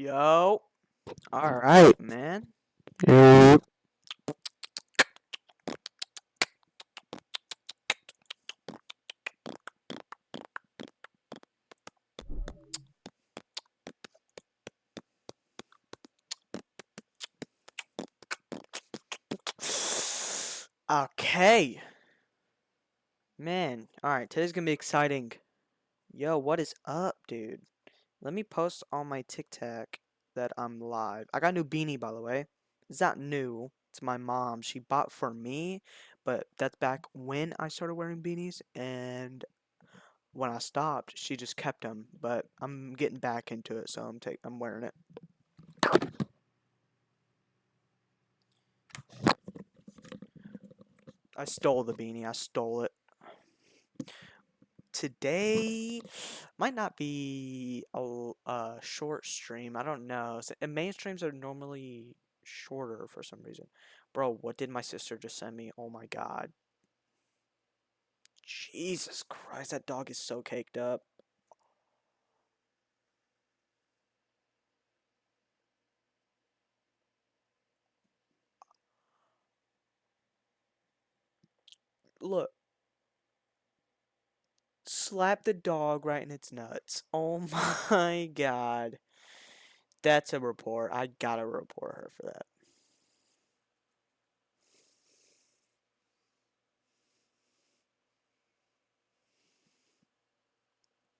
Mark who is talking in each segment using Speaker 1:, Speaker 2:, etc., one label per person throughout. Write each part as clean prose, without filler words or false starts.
Speaker 1: Yo. All right, man. Okay. Man, all right, today's gonna be exciting. Yo, what is up, dude? Let me post on my TikTok that I'm live. I got a new beanie, by the way. It's not new. It's my mom. She bought for me, but that's back when I started wearing beanies, and when I stopped, she just kept them. But I'm getting back into it, so I'm wearing it. I stole the beanie. I stole it. Today might not be a short stream. I don't know. Main streams are normally shorter for some reason. Bro, what did my sister just send me? Oh my god. Jesus Christ, that dog is so caked up. Look. Slap the dog right in its nuts. Oh my god. That's a report. I gotta report her for that.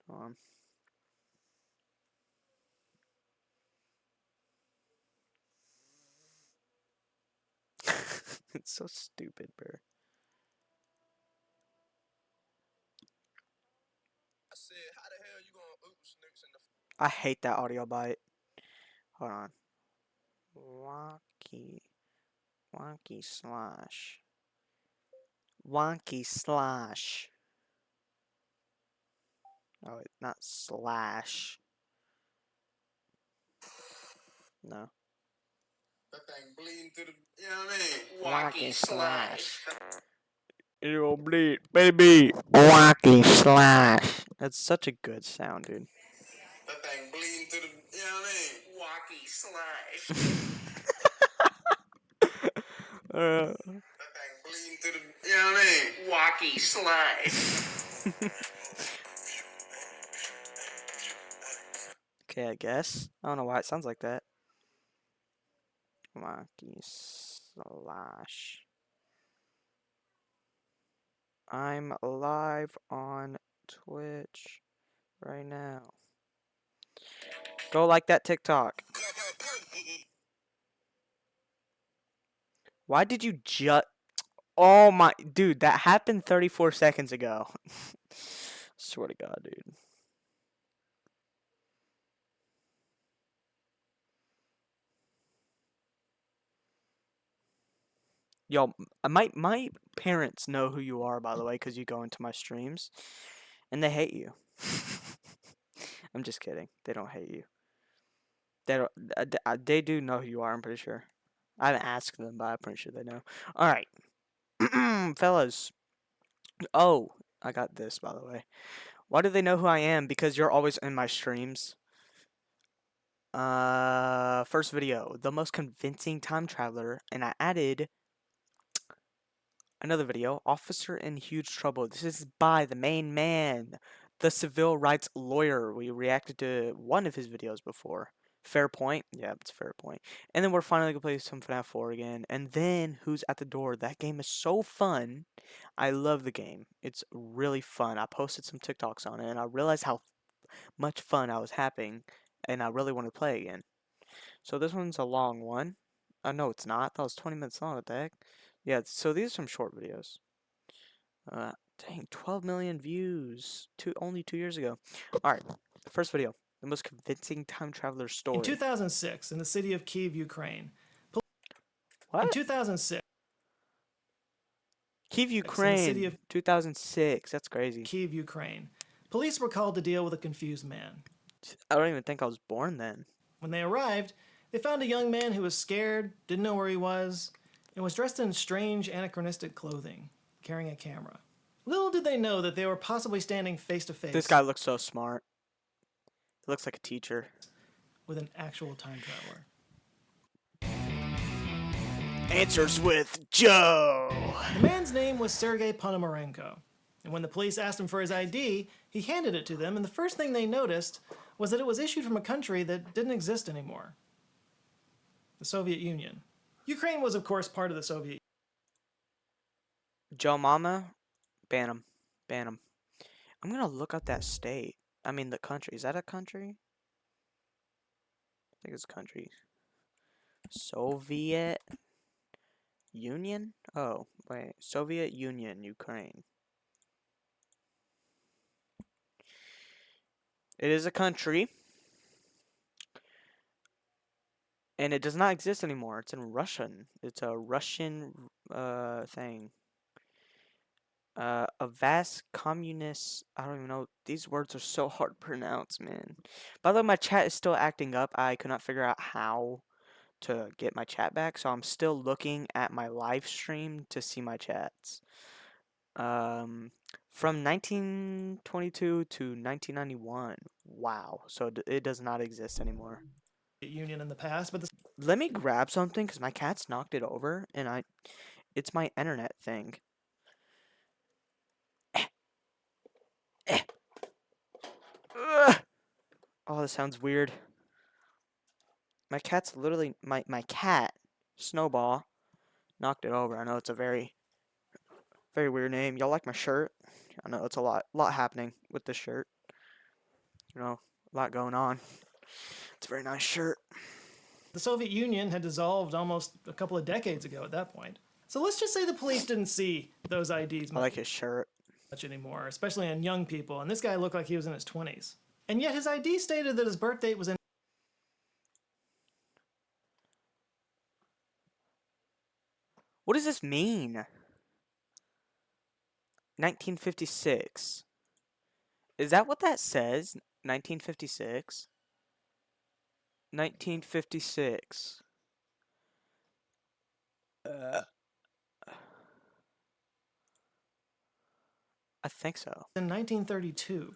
Speaker 1: Um. It's so stupid, bro. I hate that audio bite. Hold on. Wonky slash. Wonky slash. Oh, wait, not slash. No.
Speaker 2: That thing bleeding through the, you know what I mean?
Speaker 1: Wonky slash. It'll bleed, baby. Wonky slash. That's such a good sound, dude.
Speaker 2: That thing bleeding through the, you know what I mean? Wonky slash. That thing bleeding through the, you know what I mean? Wonky slash.
Speaker 1: Okay, I guess. I don't know why it sounds like that. Wonky slash. I'm live on Twitch right now. Go like that TikTok. Why did you just... Oh my... Dude, that happened 34 seconds ago. Swear to God, dude. Yo, my parents know who you are, by the way, because you go into my streams, and they hate you. I'm just kidding. They don't hate you. They don't. They do know who you are. I'm pretty sure. I haven't asked them, but I'm pretty sure they know. All right, fellas. Oh, I got this, by the way. Why do they know who I am? Because you're always in my streams. First video, the most convincing time traveler, and I added another video, officer in huge trouble. This is by the main man, the civil rights lawyer. We reacted to one of his videos before. Fair point. Yeah, it's fair point. And then we're finally gonna play some FNAF 4 again. And then Who's at the Door? That game is so fun. I love the game. It's really fun. I posted some TikToks on it, and I realized how much fun I was having, and I really want to play again. So this one's a long one. No, it's not. That was 20 minutes long. What the heck? Yeah, so these are some short videos. Dang, 12 million views only 2 years ago. All right, first video, the most convincing time traveler story.
Speaker 3: In 2006, in the city of Kyiv, Ukraine.
Speaker 1: What?
Speaker 3: In 2006.
Speaker 1: Kyiv, Ukraine. City of 2006. That's crazy.
Speaker 3: Kyiv, Ukraine. Police were called to deal with a confused man.
Speaker 1: I don't even think I was born then.
Speaker 3: When they arrived, they found a young man who was scared, didn't know where he was, and was dressed in strange, anachronistic clothing, carrying a camera. Little did they know that they were possibly standing face to face.
Speaker 1: This guy looks so smart. He looks like a teacher.
Speaker 3: with an actual time traveler.
Speaker 1: Answers with Joe.
Speaker 3: The man's name was Sergei Ponomarenko, and when the police asked him for his ID, he handed it to them, and the first thing they noticed was that it was issued from a country that didn't exist anymore. The Soviet Union. Ukraine was, of course, part of the Soviet
Speaker 1: Joe Mama, ban him. Ban him. I'm gonna look up that state. I mean, the country. Is that a country? I think it's a country. Soviet Union? Oh, wait. Soviet Union, Ukraine. It is a country. And it does not exist anymore. It's in Russian. It's a Russian thing. A vast communist. I don't even know. These words are so hard to pronounce, man. By the way, my chat is still acting up. I could not figure out how to get my chat back, so I'm still looking at my live stream to see my chats. From 1922 to 1991. Wow. So it does not exist anymore.
Speaker 3: Union in the past, but the
Speaker 1: Let me grab something because my cat's knocked it over and it's my internet thing. Ugh. Oh, this sounds weird. My cat's literally my cat, Snowball, knocked it over. I know it's a very weird name. Y'all like my shirt? I know it's a lot happening with this shirt. You know, a lot going on. It's a very nice shirt.
Speaker 3: The Soviet Union had dissolved almost a couple of decades ago at that point. So let's just say the police didn't see those IDs
Speaker 1: I like his shirt.
Speaker 3: much anymore, especially on young people, and this guy looked like he was in his 20s. And yet his ID stated that his birth date was in
Speaker 1: What does this mean? 1956. Is that what that says? 1956? 1956. I think so.
Speaker 3: in 1932.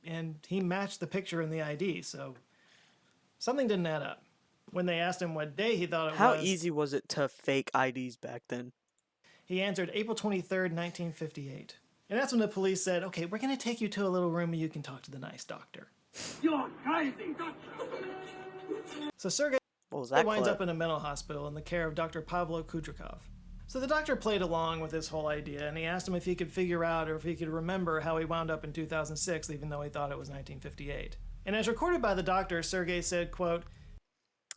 Speaker 3: And he matched the picture in the ID, so something didn't add up. When they asked him what day he thought it
Speaker 1: How
Speaker 3: was,
Speaker 1: easy was it to fake IDs back then?
Speaker 3: he answered April 23rd, 1958. And that's when the police said, okay, we're going to take you to a little room where you can talk to the nice doctor.
Speaker 2: You're crazy.
Speaker 3: So Sergei
Speaker 1: What was that
Speaker 3: winds
Speaker 1: clip?
Speaker 3: up in a mental hospital in the care of Dr. Pavlo Kudrikov. So the doctor played along with this whole idea, and he asked him if he could figure out or if he could remember how he wound up in 2006, even though he thought it was 1958. And as recorded by the doctor, Sergei said, quote,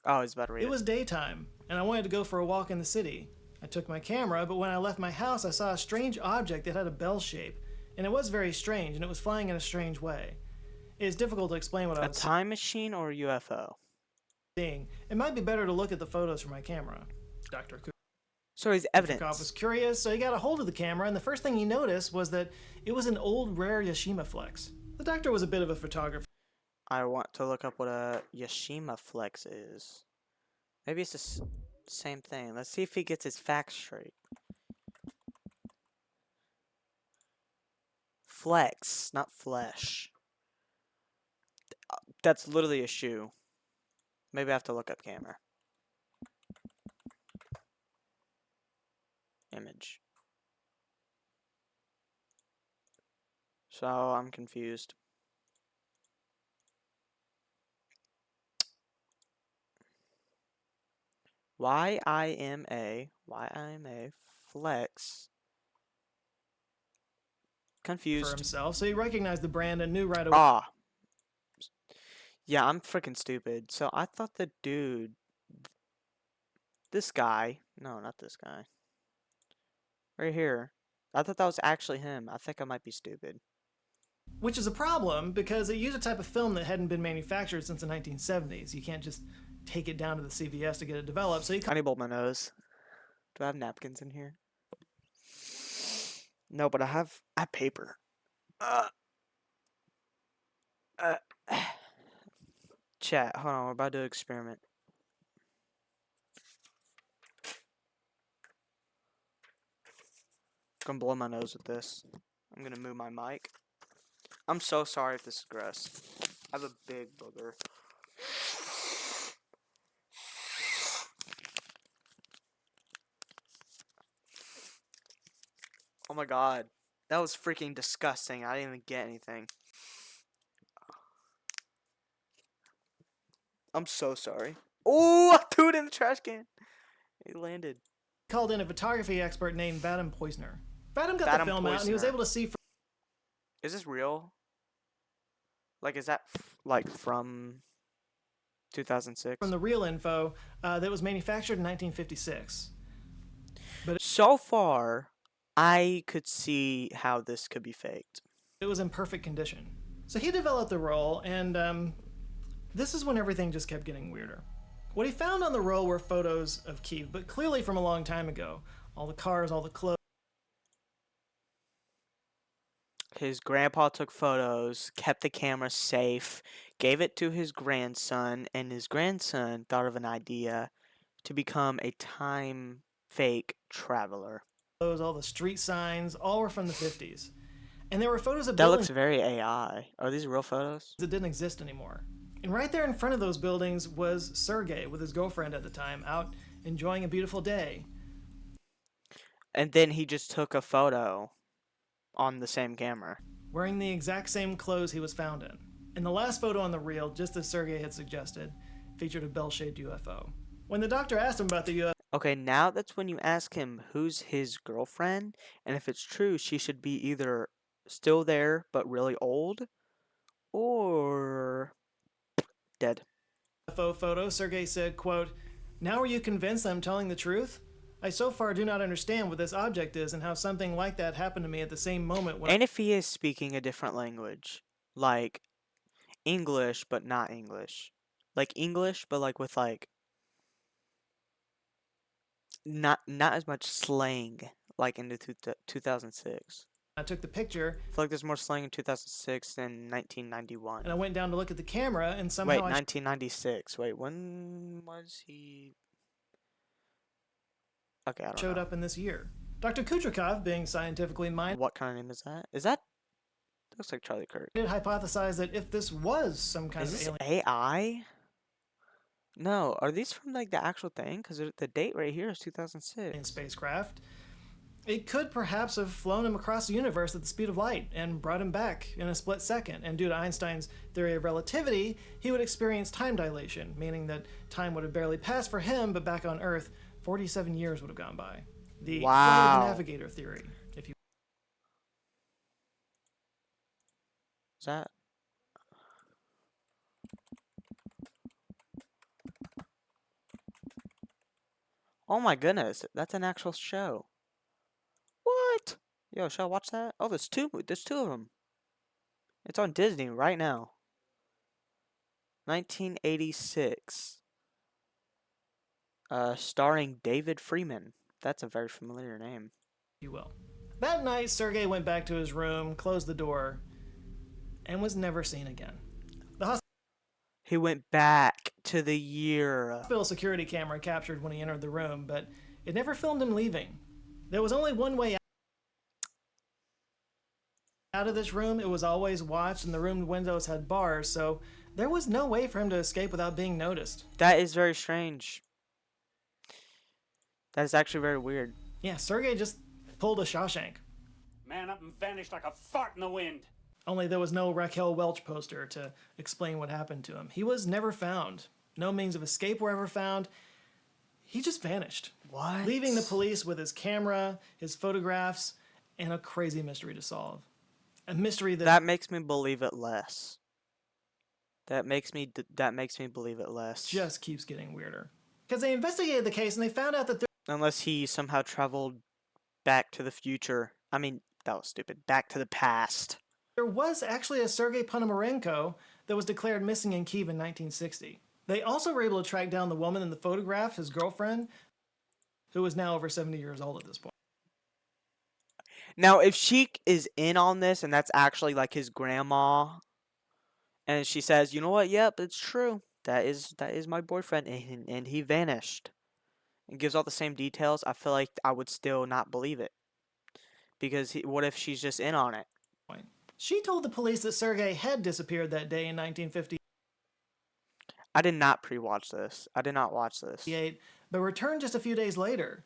Speaker 1: Oh, he's about to read
Speaker 3: "It was daytime, and I wanted to go for a walk in the city. I took my camera, but when I left my house, I saw a strange object that had a bell shape, and it was very strange, and it was flying in a strange way. It is difficult to explain what I
Speaker 1: A
Speaker 3: was
Speaker 1: time machine or a UFO?
Speaker 3: seeing. It might be better to look at the photos from my camera." Dr.
Speaker 1: So he's
Speaker 3: Kudrikov
Speaker 1: evidence.
Speaker 3: was curious, so he got a hold of the camera, and the first thing he noticed was that it was an old, rare Yashima Flex. The doctor was a bit of a photographer.
Speaker 1: I want to look up what a Yashima Flex is. Maybe it's the same thing. Let's see if he gets his facts straight. Flex, not flesh. That's literally a shoe. Maybe I have to look up camera. Image. So I'm confused. YIMA Flex.
Speaker 3: For
Speaker 1: Confused.
Speaker 3: himself, so he recognized the brand and knew right away.
Speaker 1: Ah. Yeah, I'm freaking stupid. So I thought the dude, this guy, no, not this guy, right here. I thought that was actually him. I think I might be stupid.
Speaker 3: Which is a problem because it used a type of film that hadn't been manufactured since the 1970s. You can't just take it down to the CVS to get it developed. So he
Speaker 1: I need to blow my nose. Do I have napkins in here? No, but I have paper. Chat, hold on, we're about to do an experiment. I'm gonna blow my nose with this. I'm gonna move my mic. I'm so sorry if this is gross. I have a big booger. Oh my god. That was freaking disgusting. I didn't even get anything. I'm so sorry. Oh, I threw it in the trash can. It landed.
Speaker 3: Called in a photography expert named Vadim Poisner. Vadim got
Speaker 1: Vadim
Speaker 3: the film out, and he was
Speaker 1: Poisner.
Speaker 3: able to see
Speaker 1: Is this real? Like, is that like from 2006?
Speaker 3: from the real info that it was manufactured in 1956.
Speaker 1: So far, I could see how this could be faked.
Speaker 3: It was in perfect condition. So he developed the roll, and this is when everything just kept getting weirder. What he found on the roll were photos of Kiev, but clearly from a long time ago. All the cars, all the clothes.
Speaker 1: His grandpa took photos, kept the camera safe, gave it to his grandson, and his grandson thought of an idea to become a time fake traveler.
Speaker 3: All the street signs, all were from the 50s. And there were photos of
Speaker 1: That
Speaker 3: buildings
Speaker 1: looks very AI. Are these real photos?
Speaker 3: that didn't exist anymore. And right there in front of those buildings was Sergei with his girlfriend at the time, out enjoying a beautiful day.
Speaker 1: And then he just took a photo on the same camera.
Speaker 3: Wearing the exact same clothes he was found in. And the last photo on the reel, just as Sergei had suggested, featured a bell-shaped UFO. When the doctor asked him about the UFO,
Speaker 1: Okay, now that's when you ask him who's his girlfriend, and if it's true, she should be either still there but really old, or dead.
Speaker 3: photo, Sergei said, quote, "Now are you convinced I'm telling the truth? I so far do not understand what this object is and how something like that happened to me at the same moment when
Speaker 1: And if he is speaking a different language, like English but not English, like English but like with like not as much slang like in the 2006.
Speaker 3: I took the picture
Speaker 1: I feel like there's more slang in 2006 than 1991.
Speaker 3: and I went down to look at the camera and somehow
Speaker 1: Wait,
Speaker 3: I
Speaker 1: 1996. Wait, when was he? Okay, I don't
Speaker 3: showed
Speaker 1: know.
Speaker 3: up in this year. Dr. Kucherkov, being scientifically minded,
Speaker 1: What kind of name is that? Is that? Looks like Charlie Kirk.
Speaker 3: hypothesized that if this was some kind
Speaker 1: Is
Speaker 3: of
Speaker 1: this
Speaker 3: alien
Speaker 1: AI? No, are these from like the actual thing? Because the date right here is 2006.
Speaker 3: spacecraft, it could perhaps have flown him across the universe at the speed of light and brought him back in a split second. And due to Einstein's theory of relativity, he would experience time dilation, meaning that time would have barely passed for him, but back on Earth, 47 years would have gone by. The
Speaker 1: Wow.
Speaker 3: Flight of the Navigator theory, if you
Speaker 1: Is that? Oh my goodness, that's an actual show. What? Yo, shall I watch that? Oh, there's two of them. It's on Disney right now. 1986. Starring David Freeman. That's a very familiar name.
Speaker 3: will. That night, Sergei went back to his room, closed the door, and was never seen again. The
Speaker 1: He went back to the year.
Speaker 3: hospital security camera captured when he entered the room, but it never filmed him leaving. There was only one way out of this room. It was always watched, and the room windows had bars, so there was no way for him to escape without being noticed.
Speaker 1: That is very strange. That is actually very weird.
Speaker 3: Yeah, Sergei just pulled a Shawshank.
Speaker 4: Man up and vanished like a fart in the wind.
Speaker 3: Only there was no Raquel Welch poster to explain what happened to him. He was never found. No means of escape were ever found. He just vanished.
Speaker 1: What?
Speaker 3: Leaving the police with his camera, his photographs, and a crazy mystery to solve. A mystery
Speaker 1: That makes me believe it less. That makes me believe it less.
Speaker 3: just keeps getting weirder. Because they investigated the case and they found out that
Speaker 1: Unless he somehow traveled back to the future. I mean, that was stupid. Back to the past.
Speaker 3: there was actually a Sergei Ponomarenko that was declared missing in Kiev in 1960. They also were able to track down the woman in the photograph, his girlfriend, who was now over 70 years old at this point.
Speaker 1: Now, if she is in on this and that's actually like his grandma, and she says, "You know what? Yep, it's true. That is my boyfriend, and he vanished," and gives all the same details, I feel like I would still not believe it. Because what if she's just in on it?
Speaker 3: She told the police that Sergei had disappeared that day in 1958,
Speaker 1: I did not pre-watch this. I did not watch this.
Speaker 3: but returned just a few days later,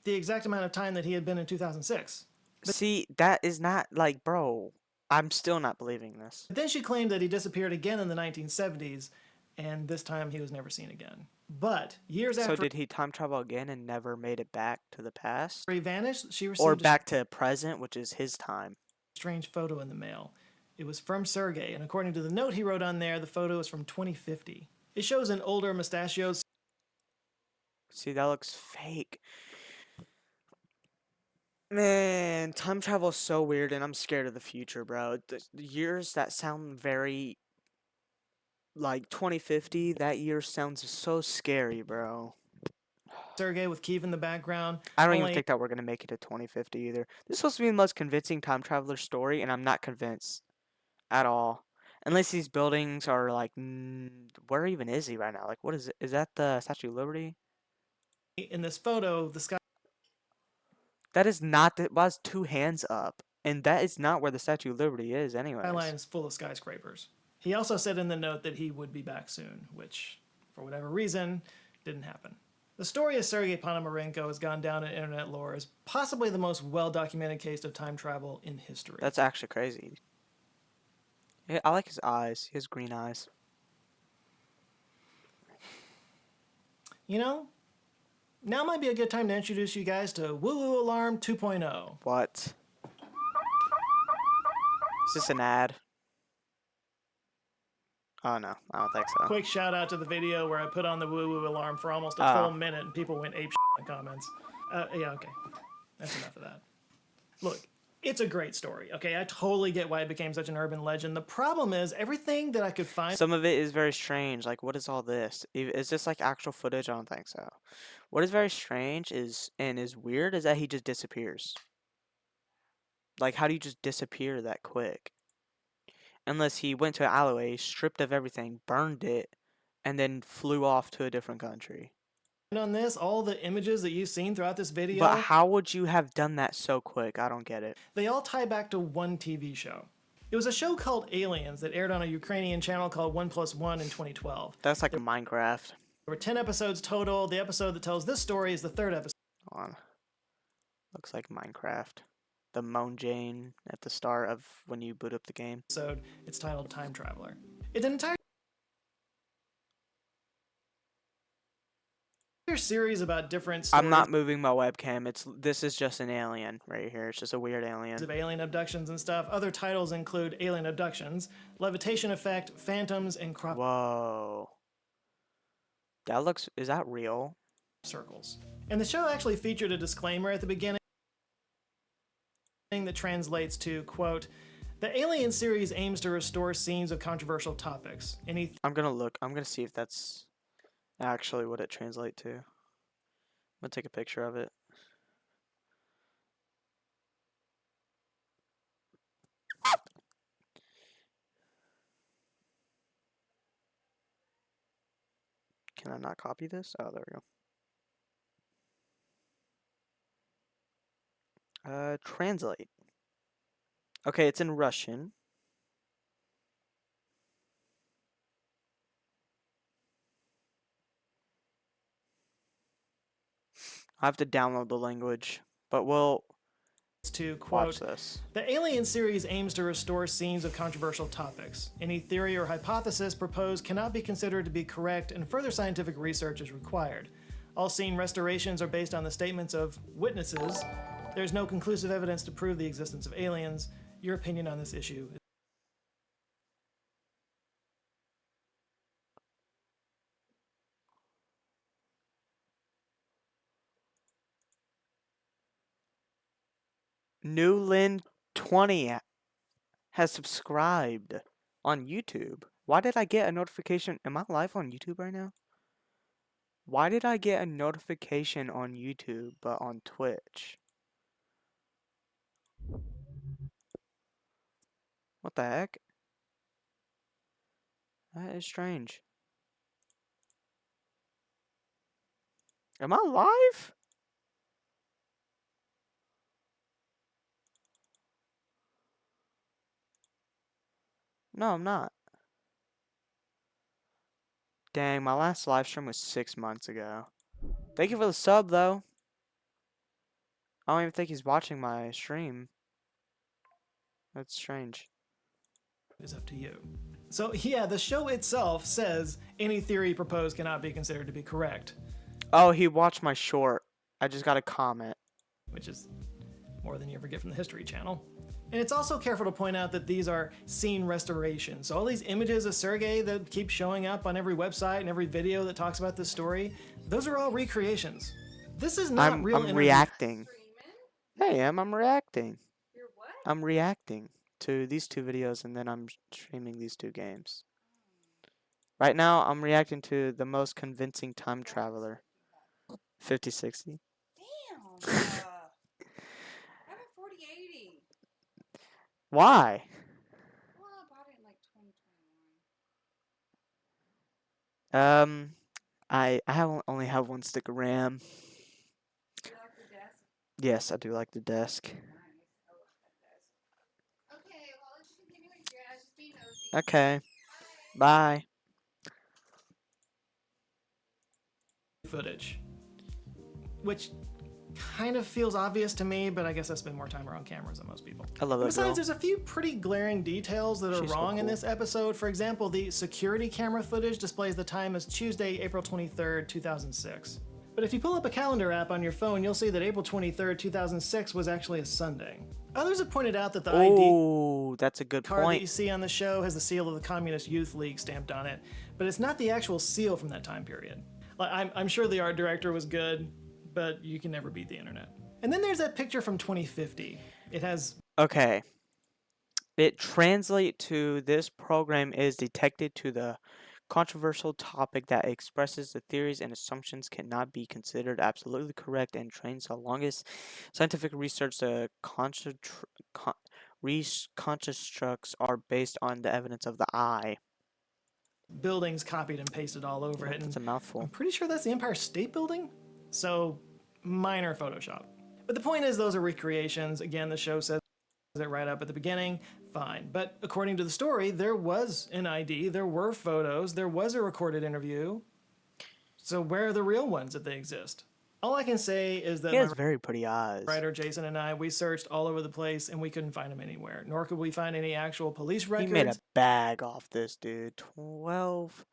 Speaker 3: the exact amount of time that he had been in 2006.
Speaker 1: See, that is not like, bro. I'm still not believing this.
Speaker 3: But then she claimed that he disappeared again in the 1970s, and this time he was never seen again. But years
Speaker 1: So
Speaker 3: after
Speaker 1: did he time travel again and never made it back to the past?
Speaker 3: he vanished, she
Speaker 1: Or
Speaker 3: received a
Speaker 1: back to present, which is his time?
Speaker 3: strange photo in the mail. It was from Sergei, and according to the note he wrote on there, the photo is from 2050. It shows an older mustachioed
Speaker 1: See, that looks fake. Man, time travel is so weird, and I'm scared of the future, bro. The years that sound very like 2050, that year sounds so scary, bro.
Speaker 3: Sergei with Kiev in the background.
Speaker 1: I don't even
Speaker 3: Only
Speaker 1: think that we're gonna make it to 2050 either. This is supposed to be the most convincing time traveler story, and I'm not convinced at all. Unless these buildings are like, where even is he right now? Like, what is it? Is that the Statue of Liberty?
Speaker 3: in this photo, the
Speaker 1: That is not the. Well, it's two hands up, and that is not where the Statue of Liberty is, anyways.
Speaker 3: skyline is full of skyscrapers. He also said in the note that he would be back soon, which, for whatever reason, didn't happen. The story of Sergei Ponomarenko has gone down in internet lore as possibly the most well-documented case of time travel in history.
Speaker 1: That's actually crazy. Yeah, I like his eyes. He has green eyes.
Speaker 3: You know, now might be a good time to introduce you guys to Woo Woo Alarm 2.0.
Speaker 1: What? Is this an ad? Oh no, I don't think so.
Speaker 3: Quick shout out to the video where I put on the Woo Woo Alarm for almost a full minute and people went ape in the comments. Yeah, okay. That's enough of that. Look, it's a great story, okay? I totally get why it became such an urban legend. The problem is, everything that I could find
Speaker 1: Some of it is very strange. Like, what is all this? Is this like actual footage? I don't think so. What is very strange is weird is that he just disappears. Like, how do you just disappear that quick? Unless he went to an alleyway, stripped of everything, burned it, and then flew off to a different country.
Speaker 3: on this, all the images that you've seen throughout this video,
Speaker 1: But how would you have done that so quick? I don't get it.
Speaker 3: they all tie back to one TV show. It was a show called Aliens that aired on a Ukrainian channel called 1+1 in 2012.
Speaker 1: That's like a Minecraft.
Speaker 3: There were 10 episodes total. The episode that tells this story is the third episode.
Speaker 1: Hold on. Looks like Minecraft. The Moan Jane at the start of when you boot up the game.
Speaker 3: It's titled Time Traveler. It's an entire series about different stories
Speaker 1: I'm not moving my webcam. This is just an alien right here. It's just a weird alien.
Speaker 3: of alien abductions and stuff. Other titles include Alien Abductions, Levitation Effect, Phantoms, and Crop
Speaker 1: Whoa. Is that real?
Speaker 3: Circles. And the show actually featured a disclaimer at the beginning that translates to, quote, "The Alien series aims to restore scenes of controversial topics.
Speaker 1: I'm gonna see if that's actually what it translates to. I'm gonna take a picture of it. Can I not copy this? Oh, there we go. Translate. Okay, it's in Russian. I have to download the language, but we'll
Speaker 3: to,
Speaker 1: watch
Speaker 3: quote,
Speaker 1: this.
Speaker 3: "The Alien series aims to restore scenes of controversial topics. Any theory or hypothesis proposed cannot be considered to be correct, and further scientific research is required. All scene restorations are based on the statements of witnesses. There's no conclusive evidence to prove the existence of aliens. Your opinion on this issue is..."
Speaker 1: Newlin20 has subscribed on YouTube. Why did I get a notification? Am I live on YouTube right now? Why did I get a notification on YouTube but on Twitch? What the heck? That is strange. Am I live? No, I'm not. Dang, my last live stream was 6 months ago. Thank you for the sub, though. I don't even think he's watching my stream. That's strange.
Speaker 3: Is up to you. So yeah, the show itself says any theory proposed cannot be considered to be correct,
Speaker 1: Oh, he watched my short. I just got a comment.
Speaker 3: which is more than you ever get from the History Channel. And it's also careful to point out that these are scene restorations. So all these images of Sergei that keep showing up on every website and every video that talks about this story, those are all recreations. This is not real
Speaker 1: I'm
Speaker 3: interview.
Speaker 1: reacting.
Speaker 5: Streaming?
Speaker 1: Hey, I'm reacting.
Speaker 5: You're what?
Speaker 1: I'm reacting to these 2 videos and then I'm streaming these 2 games. Right now, I'm reacting to the most convincing time traveler. 5060.
Speaker 5: Damn. I have a 4080.
Speaker 1: Why?
Speaker 5: Well, I bought it in like 2021.
Speaker 1: I only have 1 stick of RAM.
Speaker 5: Do you like the desk?
Speaker 1: Yes, I do like the desk.
Speaker 5: Nice. I love that desk. Okay, well, I'll let you continue with your ass. Just be nosy.
Speaker 1: Okay,
Speaker 5: Bye.
Speaker 1: bye.
Speaker 3: Footage, which kind of feels obvious to me, but I guess I spend more time around cameras than most people.
Speaker 1: I love that
Speaker 3: Besides,
Speaker 1: girl.
Speaker 3: there's a few pretty glaring details that are
Speaker 1: She's so
Speaker 3: wrong in
Speaker 1: cool.
Speaker 3: this episode. For example, the security camera footage displays the time as Tuesday, April 23rd, 2006. But if you pull up a calendar app on your phone, you'll see that April 23rd, 2006 was actually a Sunday. Others have pointed out that the ID
Speaker 1: Oh, that's a good
Speaker 3: card that you
Speaker 1: point.
Speaker 3: see on the show has the seal of the Communist Youth League stamped on it, but it's not the actual seal from that time period. Like, I'm sure the art director was good, but you can never beat the internet. And then there's that picture from 2050. It has
Speaker 1: Okay. It translates to this program is detected to the controversial topic that expresses the theories and assumptions cannot be considered absolutely correct and trains the longest scientific research. The constructs are based on the evidence of the eye.
Speaker 3: buildings copied and pasted all over it.
Speaker 1: That's a
Speaker 3: And
Speaker 1: mouthful.
Speaker 3: I'm pretty sure that's the Empire State Building. So, minor Photoshop. But the point is, those are recreations. Again, the show says it right up at the beginning. Fine. But according to the story, there was an ID, there were photos, there was a recorded interview. So, where are the real ones if they exist? All I can say is that
Speaker 1: He has
Speaker 3: my
Speaker 1: very pretty eyes.
Speaker 3: writer Jason and I, we searched all over the place and we couldn't find them anywhere. Nor could we find any actual police
Speaker 1: He
Speaker 3: records.
Speaker 1: made a bag off this dude. 12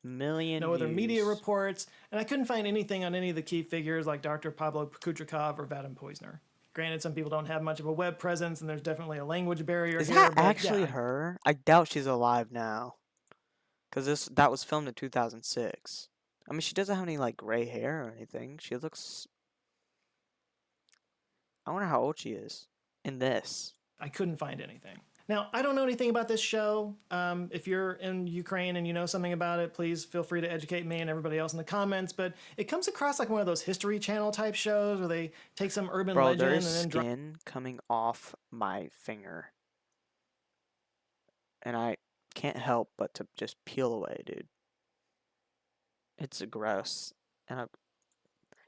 Speaker 1: million
Speaker 3: No other media
Speaker 1: views.
Speaker 3: reports, and I couldn't find anything on any of the key figures like Dr. Pablo Kutrikov or Vadim Poisner. Granted, some people don't have much of a web presence, and there's definitely a language barrier
Speaker 1: Is
Speaker 3: here.
Speaker 1: that
Speaker 3: but
Speaker 1: actually
Speaker 3: yeah,
Speaker 1: her? I doubt she's alive now. Cause that was filmed in 2006. I mean, she doesn't have any like gray hair or anything. She looks. I wonder how old she is in this.
Speaker 3: I couldn't find anything. Now, I don't know anything about this show. If you're in Ukraine and you know something about it, please feel free to educate me and everybody else in the comments. But it comes across like one of those History Channel type shows where they take some urban
Speaker 1: Bro,
Speaker 3: legend and
Speaker 1: there's
Speaker 3: then drop
Speaker 1: skin coming off my finger. And I can't help but to just peel away, dude. It's gross. And I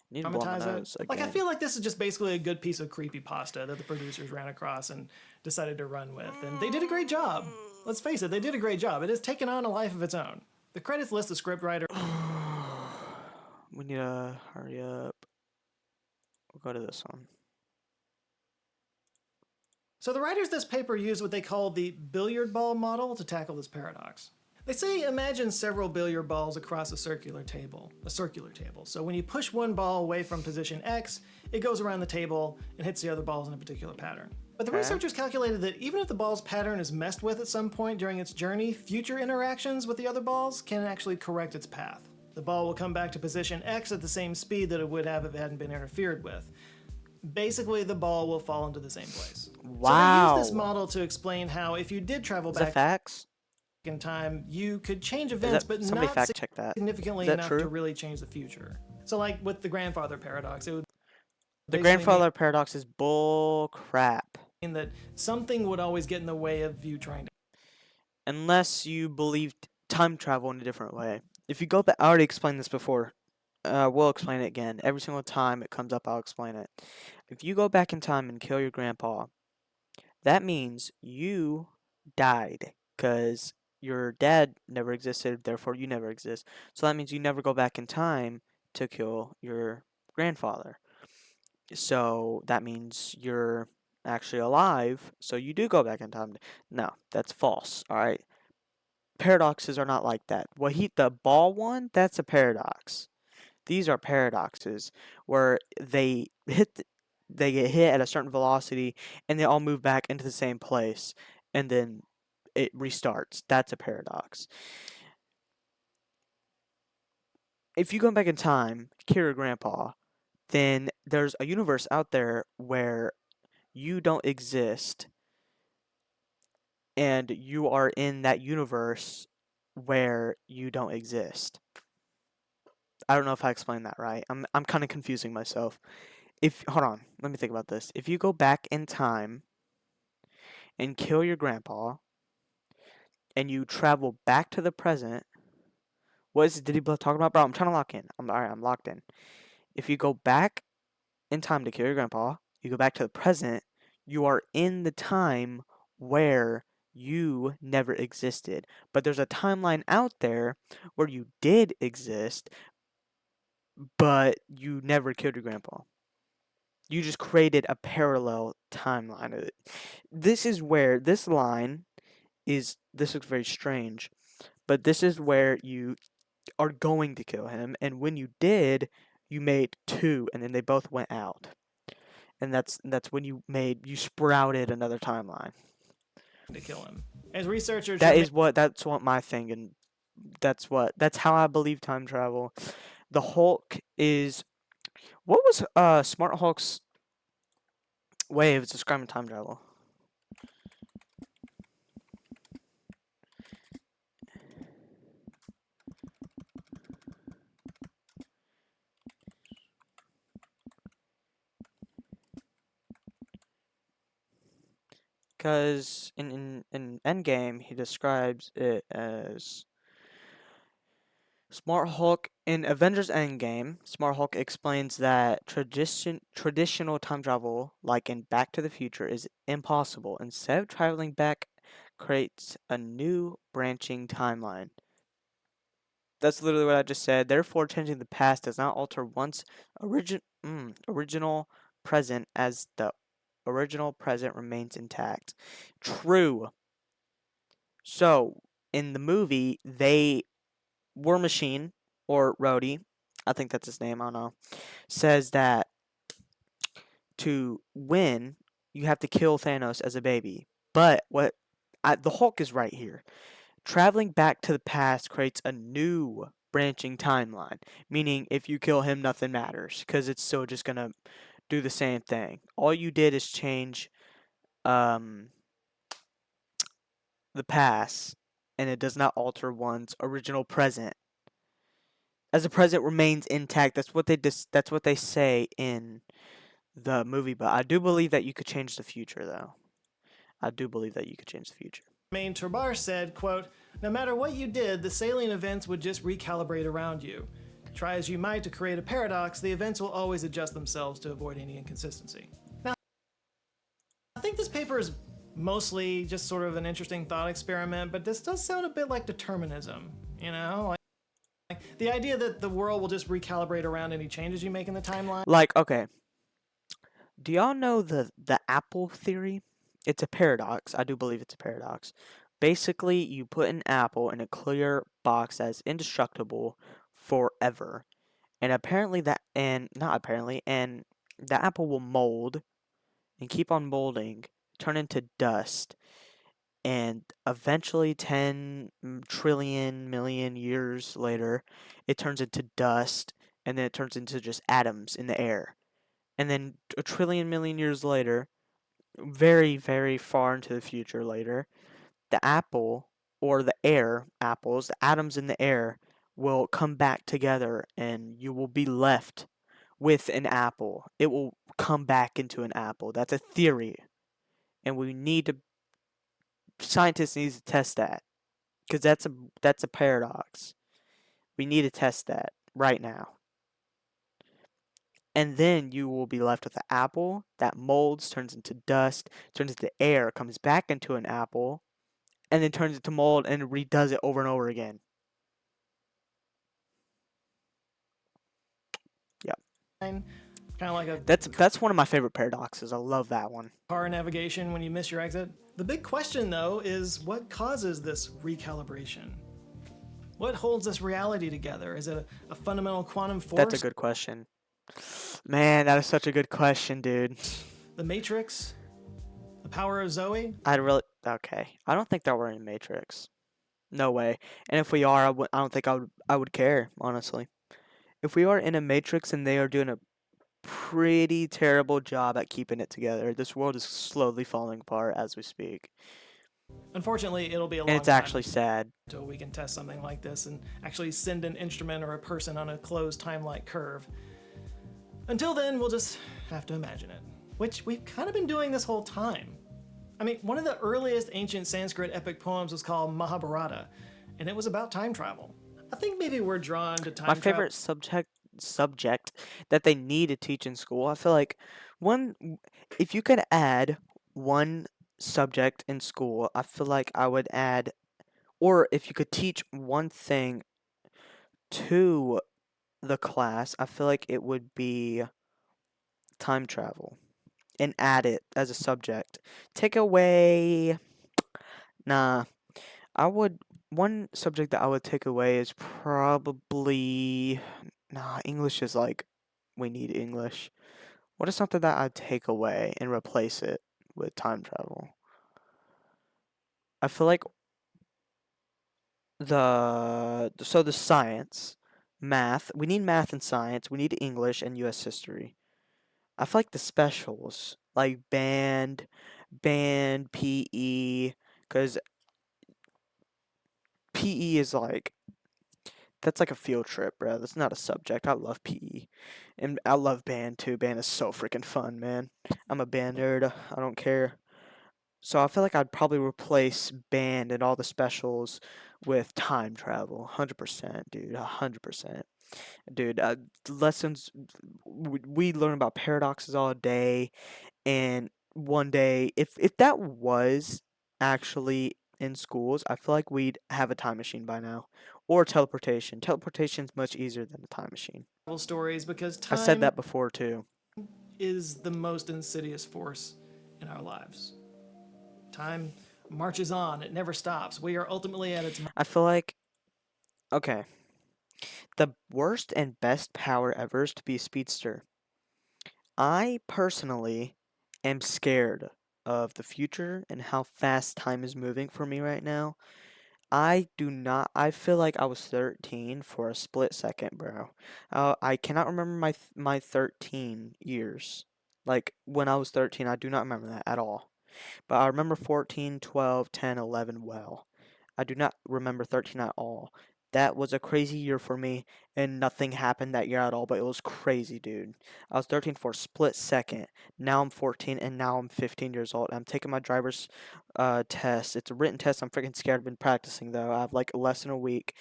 Speaker 1: need to blow my
Speaker 3: traumatize
Speaker 1: nose
Speaker 3: it.
Speaker 1: again.
Speaker 3: Like, I feel like this is just basically a good piece of creepypasta that the producers ran across and decided to run with. And they did a great job. Let's face it, they did a great job. It has taken on a life of its own. The credits list the scriptwriter.
Speaker 1: We need to hurry up. We'll go to this one.
Speaker 3: So the writers of this paper used what they call the billiard ball model to tackle this paradox. They say imagine several billiard balls across a circular table. So when you push one ball away from position X, it goes around the table and hits the other balls in a particular pattern. But the
Speaker 1: Okay.
Speaker 3: researchers calculated that even if the ball's pattern is messed with at some point during its journey, future interactions with the other balls can actually correct its path. The ball will come back to position X at the same speed that it would have if it hadn't been interfered with. Basically, the ball will fall into the same place.
Speaker 1: Wow.
Speaker 3: So they use this model to explain how if you did travel
Speaker 1: Is that
Speaker 3: back
Speaker 1: facts?
Speaker 3: in time, you could change
Speaker 1: Is
Speaker 3: events,
Speaker 1: that,
Speaker 3: but
Speaker 1: somebody
Speaker 3: not
Speaker 1: fact check that.
Speaker 3: significantly
Speaker 1: Is that
Speaker 3: enough
Speaker 1: true?
Speaker 3: to really change the future. So like with the grandfather paradox, it would
Speaker 1: The
Speaker 3: basically
Speaker 1: grandfather paradox is bull crap.
Speaker 3: mean that something would always get in the way of you trying to.
Speaker 1: Unless you believed time travel in a different way. If you go back, I already explained this before. We'll explain it again. Every single time it comes up, I'll explain it. If you go back in time and kill your grandpa, that means you died because your dad never existed, therefore you never exist. So that means you never go back in time to kill your grandfather. So that means you're actually alive, so you do go back in time. No, that's false. All right, paradoxes are not like that. The ball one, that's a paradox. These are paradoxes where they get hit at a certain velocity and they all move back into the same place and then it restarts. That's a paradox. If you go back in time, kill your grandpa, then there's a universe out there where you don't exist and you are in that universe where you don't exist. I don't know if I explained that right. I'm kind of confusing myself. If hold on, let me think about this. If you go back in time and kill your grandpa and you travel back to the present, what is Diddy Bluff talking about, bro? I'm trying to lock in. Alright, I'm locked in. If you go back in time to kill your grandpa, you go back to the present, you are in the time where you never existed. But there's a timeline out there where you did exist, but you never killed your grandpa. You just created a parallel timeline of it. This is where this line is. This looks very strange, but this is where you are going to kill him, and when you did, you made two, and then they both went out, and that's when you sprouted another timeline.
Speaker 3: To kill him. As researchers,
Speaker 1: That's what my thing, and that's how I believe time travel. The Hulk is what was Smart Hulk's way of describing time travel? Because in Endgame, he describes it as Smart Hulk. In Avengers Endgame, Smart Hulk explains that traditional time travel, like in Back to the Future, is impossible. Instead of traveling back, creates a new branching timeline. That's literally what I just said. Therefore, changing the past does not alter one's original present, as the original present remains intact. True. So, in the movie, War Machine, or Rhodey, I think that's his name, I don't know, says that to win, you have to kill Thanos as a baby. But the Hulk is right here. Traveling back to the past creates a new branching timeline, meaning if you kill him, nothing matters, because it's still just gonna do the same thing. All you did is change the past, and it does not alter one's original present. As the present remains intact, that's what they say in the movie. But I do believe that you could change the future, though. I do believe that you could change the future.
Speaker 3: Jermaine Turbar said, quote, "No matter what you did, the salient events would just recalibrate around you. Try as you might to create a paradox, the events will always adjust themselves to avoid any inconsistency." Now, I think this paper is mostly just sort of an interesting thought experiment, but this does sound a bit like determinism, you know? Like the idea that the world will just recalibrate around any changes you make in the timeline.
Speaker 1: Like, okay, do y'all know the apple theory? It's a paradox. I do believe it's a paradox. Basically, you put an apple in a clear box that's indestructible forever. And apparently not apparently, and the apple will mold and keep on molding, turn into dust, and eventually 10 trillion million years later, it turns into dust, and then it turns into just atoms in the air. And then a trillion million years later, very, very far into the future later, the apple or the apples, the atoms in the air will come back together and you will be left with an apple. It will come back into an apple. That's a theory. And scientists need to test that because that's a paradox. We need to test that right now. And then you will be left with an apple that molds, turns into dust, turns into air, comes back into an apple, and then turns into mold and redoes it over and over again. Yep.
Speaker 3: Kind of like a
Speaker 1: That's one of my favorite paradoxes. I love that one.
Speaker 3: car navigation when you miss your exit. The big question, though, is what causes this recalibration? What holds this reality together? Is it a fundamental quantum force?
Speaker 1: That's a good question. Man, that is such a good question, dude.
Speaker 3: The Matrix? The power of Zoe?
Speaker 1: Okay. I don't think that we're in Matrix. No way. And if we are, I don't think I would care, honestly. If we are in a Matrix and they are doing a pretty terrible job at keeping it together, this world is slowly falling apart as we speak.
Speaker 3: Unfortunately, it'll be a long
Speaker 1: And it's
Speaker 3: time
Speaker 1: actually sad.
Speaker 3: until we can test something like this and actually send an instrument or a person on a closed time-like curve. Until then, we'll just have to imagine it, which we've kind of been doing this whole time. I mean, one of the earliest ancient Sanskrit epic poems was called Mahabharata, and it was about time travel. I think maybe we're drawn to time
Speaker 1: My
Speaker 3: travel.
Speaker 1: favorite subject that they need to teach in school. I feel like if you could add one subject in school, I feel like I would add, or if you could teach one thing to the class, I feel like it would be time travel and add it as a subject. Take away, nah, one subject that I would take away is probably, English is like, we need English. What is something that I'd take away and replace it with time travel? I feel like the science, math, we need math and science, we need English and US history. I feel like the specials, like band, PE, because PE is like, that's like a field trip, bro. That's not a subject. I love PE. And I love band too. Band is so freaking fun, man. I'm a band nerd. I don't care. So I feel like I'd probably replace band and all the specials with time travel. 100%, dude. 100%. Dude, lessons, we learn about paradoxes all day. And one day, if that was actually in schools, I feel like we'd have a time machine by now. Or teleportation. Teleportation's much easier than a time machine.
Speaker 3: Stories because
Speaker 1: I said
Speaker 3: time
Speaker 1: that before too.
Speaker 3: is the most insidious force in our lives. Time marches on, it never stops. We are ultimately at its
Speaker 1: I feel like, okay, the worst and best power ever is to be a speedster. I personally am scared of the future and how fast time is moving for me right now. I feel like I was 13 for a split second, bro. I cannot remember my 13 years. Like, when I was 13, I do not remember that at all. But I remember 14, 12, 10, 11 well. I do not remember 13 at all. That was a crazy year for me, and nothing happened that year at all, but it was crazy, dude. I was 13 for a split second. Now I'm 14, and now I'm 15 years old. I'm taking my driver's test. It's a written test. I'm freaking scared. I've been practicing, though. I have like less than a week,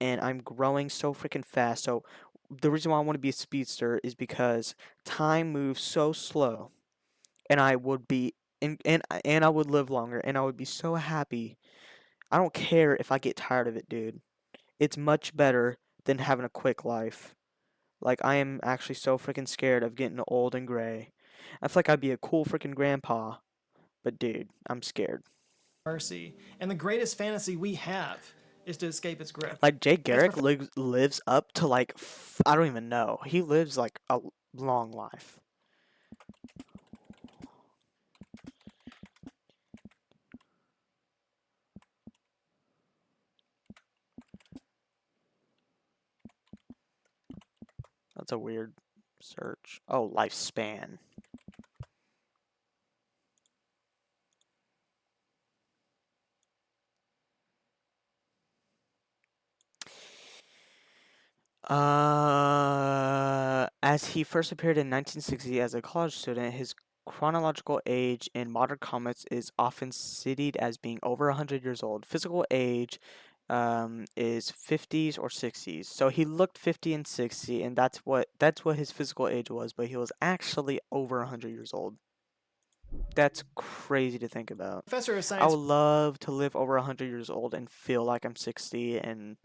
Speaker 1: and I'm growing so freaking fast. So the reason why I want to be a speedster is because time moves so slow, and I would be and I would live longer, and I would be so happy. I don't care if I get tired of it, dude. It's much better than having a quick life. Like, I am actually so freaking scared of getting old and gray. I feel like I'd be a cool freaking grandpa, but dude, I'm scared.
Speaker 3: mercy. And the greatest fantasy we have is to escape its grip.
Speaker 1: Like, Jay Garrick lives up to like, I don't even know. He lives like a long life. That's a weird search. Oh, lifespan. As he first appeared in 1960 as a college student, his chronological age in modern comics is often cited as being over 100 years old. Physical age is 50s or 60s. So he looked 50 and 60, and that's what his physical age was, but he was actually over 100 years old. That's crazy to think about.
Speaker 3: Professor of
Speaker 1: I
Speaker 3: science
Speaker 1: would love to live over 100 years old and feel like I'm 60 and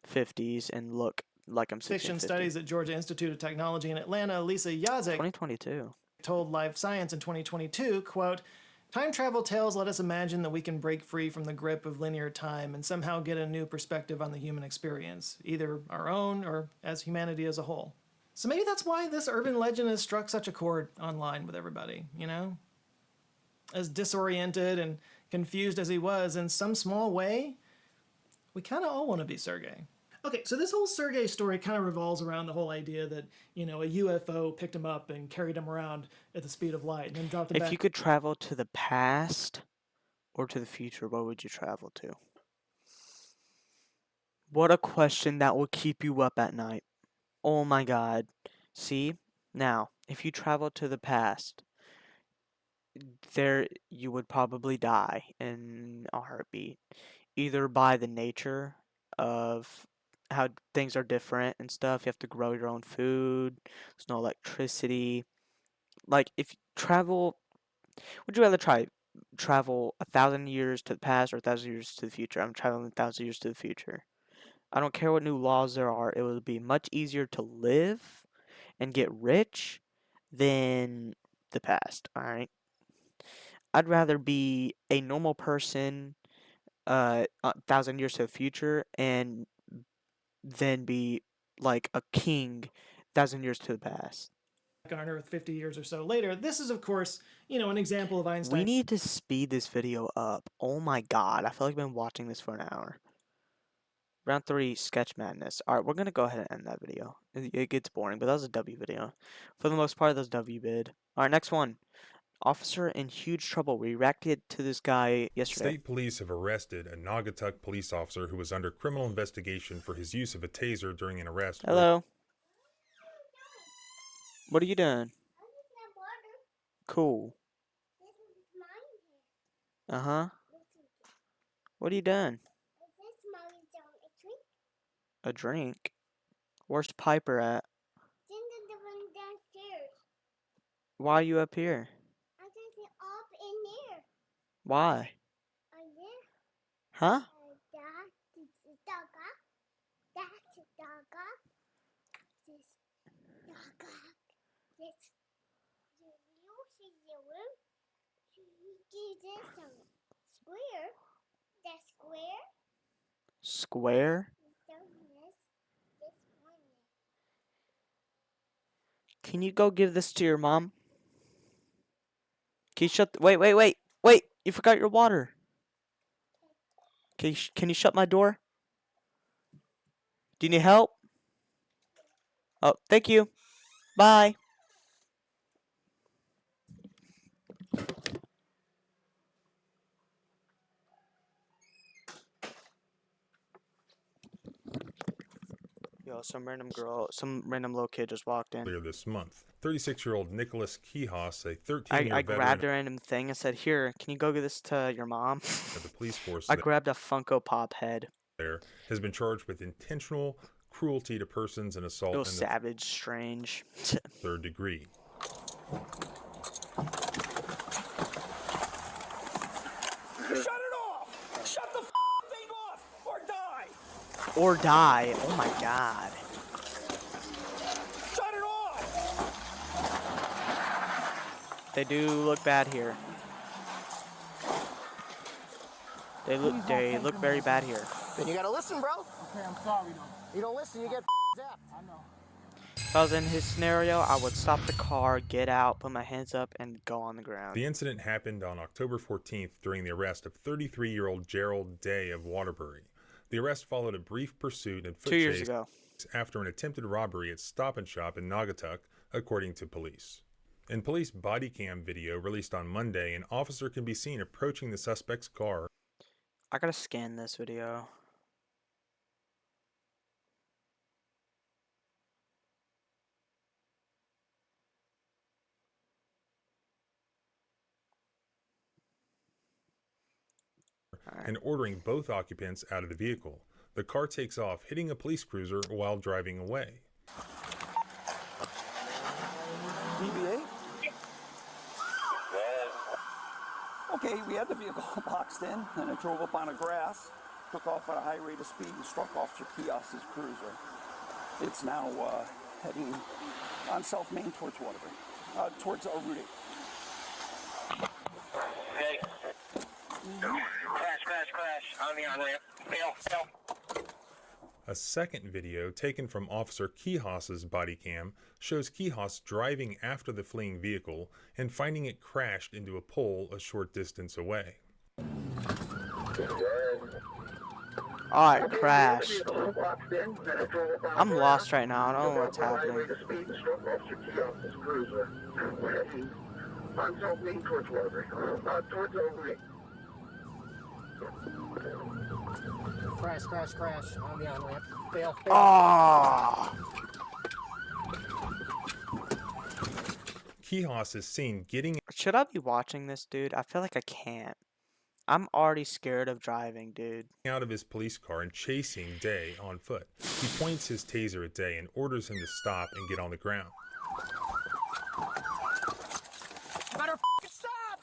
Speaker 1: 50s and look like I'm
Speaker 3: fiction
Speaker 1: 1650.
Speaker 3: studies at Georgia Institute of Technology in Atlanta, Lisa Yazek,
Speaker 1: 2022.
Speaker 3: told Live Science in 2022, quote, "Time travel tales let us imagine that we can break free from the grip of linear time and somehow get a new perspective on the human experience, either our own or as humanity as a whole." So maybe that's why this urban legend has struck such a chord online with everybody, you know? As disoriented and confused as he was, in some small way, we kind of all want to be Sergei. Okay, so this whole Sergei story kind of revolves around the whole idea that, you know, a UFO picked him up and carried him around at the speed of light and then dropped him
Speaker 1: If
Speaker 3: back.
Speaker 1: you could travel to the past or to the future, what would you travel to? What a question that will keep you up at night. Oh my god. See? Now, if you travel to the past, there you would probably die in a heartbeat. Either by the nature of how things are different and stuff. You have to grow your own food. There's no electricity. Like, if you travel, would you rather travel 1,000 years to the past or 1,000 years to the future? I'm traveling 1,000 years to the future. I don't care what new laws there are. It will be much easier to live and get rich than the past. All right. I'd rather be a normal person, 1,000 years to the future, and then be like a king, 1,000 years to the past.
Speaker 3: On Earth 50 years or so later. This is, of course, you know, an example of
Speaker 1: We
Speaker 3: Einstein.
Speaker 1: need to speed this video up. Oh my god, I feel like I've been watching this for an hour. Round 3, Sketch Madness. Alright, we're gonna go ahead and end that video. It gets boring, but that was a W video. For the most part, that was W bid. Alright, next one. Officer in huge trouble. We reacted to this guy yesterday.
Speaker 6: State police have arrested a Naugatuck police officer who was under criminal investigation for his use of a taser during an arrest.
Speaker 1: Hello. What are you doing? Cool. Uh-huh. What are you doing? A drink? Where's Piper at? Why are you up here? Why? Huh? Square? Can you go give this to your mom? Can you shut wait, you forgot your water. Can you shut my door? Do you need help? Oh, thank you. Bye. Yo, some random little kid just walked in.
Speaker 6: Earlier this month, 36-year-old Nicholas Kihos, a 13-year
Speaker 1: I
Speaker 6: veteran
Speaker 1: grabbed a random thing and said, "Here, can you go give this to your mom?"
Speaker 6: of the police force
Speaker 1: I grabbed a Funko Pop head.
Speaker 6: there, has been charged with intentional cruelty to persons and assault
Speaker 1: It
Speaker 6: in
Speaker 1: was
Speaker 6: the
Speaker 1: savage, strange.
Speaker 6: 3rd degree.
Speaker 4: Shut it off! Shut the thing off, or die!
Speaker 1: Or die. Oh my god.
Speaker 4: Shut it off!
Speaker 1: They do look bad here. They look very bad here.
Speaker 7: Then you gotta listen, bro.
Speaker 8: Okay, I'm sorry though.
Speaker 7: You don't listen, you get zapped.
Speaker 8: I know.
Speaker 1: If I was in his scenario, I would stop the car, get out, put my hands up, and go on the ground.
Speaker 6: The incident happened on October 14th during the arrest of 33-year-old Gerald Day of Waterbury. The arrest followed a brief pursuit and foot
Speaker 1: 2 years
Speaker 6: chase
Speaker 1: ago.
Speaker 6: after an attempted robbery at Stop and Shop in Naugatuck, according to police. In police body cam video released on Monday, an officer can be seen approaching the suspect's car.
Speaker 1: I gotta scan this video.
Speaker 6: And ordering both occupants out of the vehicle. The car takes off, hitting a police cruiser while driving away.
Speaker 9: DBA? Okay, we had the vehicle boxed in, and it drove up on the grass, took off at a high rate of speed, and struck Officer Kios's cruiser. It's now heading on South Main towards Waterbury, towards Route 8.
Speaker 2: Okay. Crash on the on-ramp. Fail.
Speaker 6: A second video taken from Officer Kihos's body cam shows Kihos driving after the fleeing vehicle and finding it crashed into a pole a short distance away.
Speaker 1: Oh, it crashed. I'm lost right now. I don't know what's happening.
Speaker 7: Crash on the on-ramp. Fail.
Speaker 1: Oh!
Speaker 6: Kihos is seen getting
Speaker 1: Should I be watching this, dude? I feel like I can't. I'm already scared of driving, dude.
Speaker 6: out of his police car and chasing Day on foot. He points his taser at Day and orders him to stop and get on the ground.
Speaker 7: You better f***ing stop!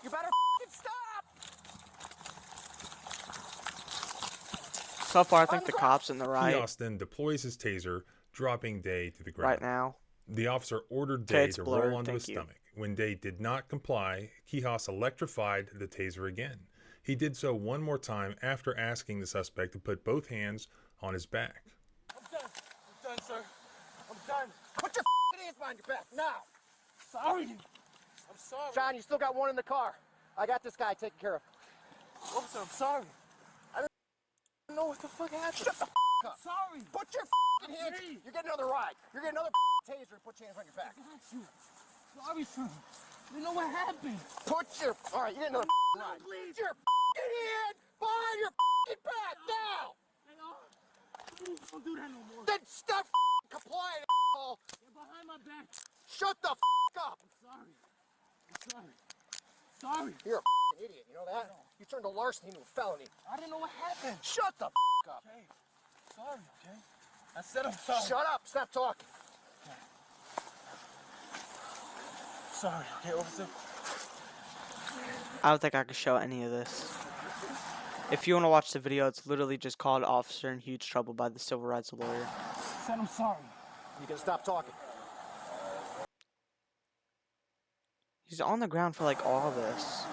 Speaker 7: You better f***ing stop!
Speaker 1: So far, I think the cop's in the right.
Speaker 6: Kihos then deploys his taser, dropping Day to the ground.
Speaker 1: Right now.
Speaker 6: The officer ordered
Speaker 1: Okay,
Speaker 6: Day
Speaker 1: it's
Speaker 6: to
Speaker 1: blurred,
Speaker 6: roll onto his
Speaker 1: thank you.
Speaker 6: stomach. When Day did not comply, Kihos electrified the taser again. He did so one more time after asking the suspect to put both hands on his back.
Speaker 9: I'm done, sir. I'm done.
Speaker 7: Put your f***ing hands behind your back, now!
Speaker 9: Sorry. I'm sorry.
Speaker 7: John, you still got one in the car. I got this guy taken care of.
Speaker 9: Officer, I'm sorry. I don't know what the fuck happened.
Speaker 7: Shut the f*** up.
Speaker 9: Sorry.
Speaker 7: Put your f***ing hands. You're getting another ride. You're getting another f***ing taser and put your hands on your back.
Speaker 9: Sorry, sir. You know what happened.
Speaker 7: Put your... All right, you get another f***ing ride.
Speaker 9: Please.
Speaker 7: Put your f***ing hand behind your f***ing back, now!
Speaker 9: Please don't do that no more.
Speaker 7: Then stop f***ing complying, asshole.
Speaker 9: You're behind my back.
Speaker 7: Shut the f*** up.
Speaker 9: Sorry. I'm sorry. Sorry.
Speaker 7: You're a f***ing idiot, you know that? You turned a larceny into a felony.
Speaker 9: I didn't know what happened.
Speaker 7: Shut the f*** up.
Speaker 9: Okay. Sorry, okay? I said I'm sorry.
Speaker 7: Shut up. Stop talking.
Speaker 9: Sorry, okay, officer?
Speaker 1: I don't think I could show any of this. If you want to watch the video, it's literally just called Officer in Huge Trouble by the Civil Rights Lawyer.
Speaker 9: I said I'm sorry.
Speaker 7: You can stop talking.
Speaker 1: He's on the ground for like all of this.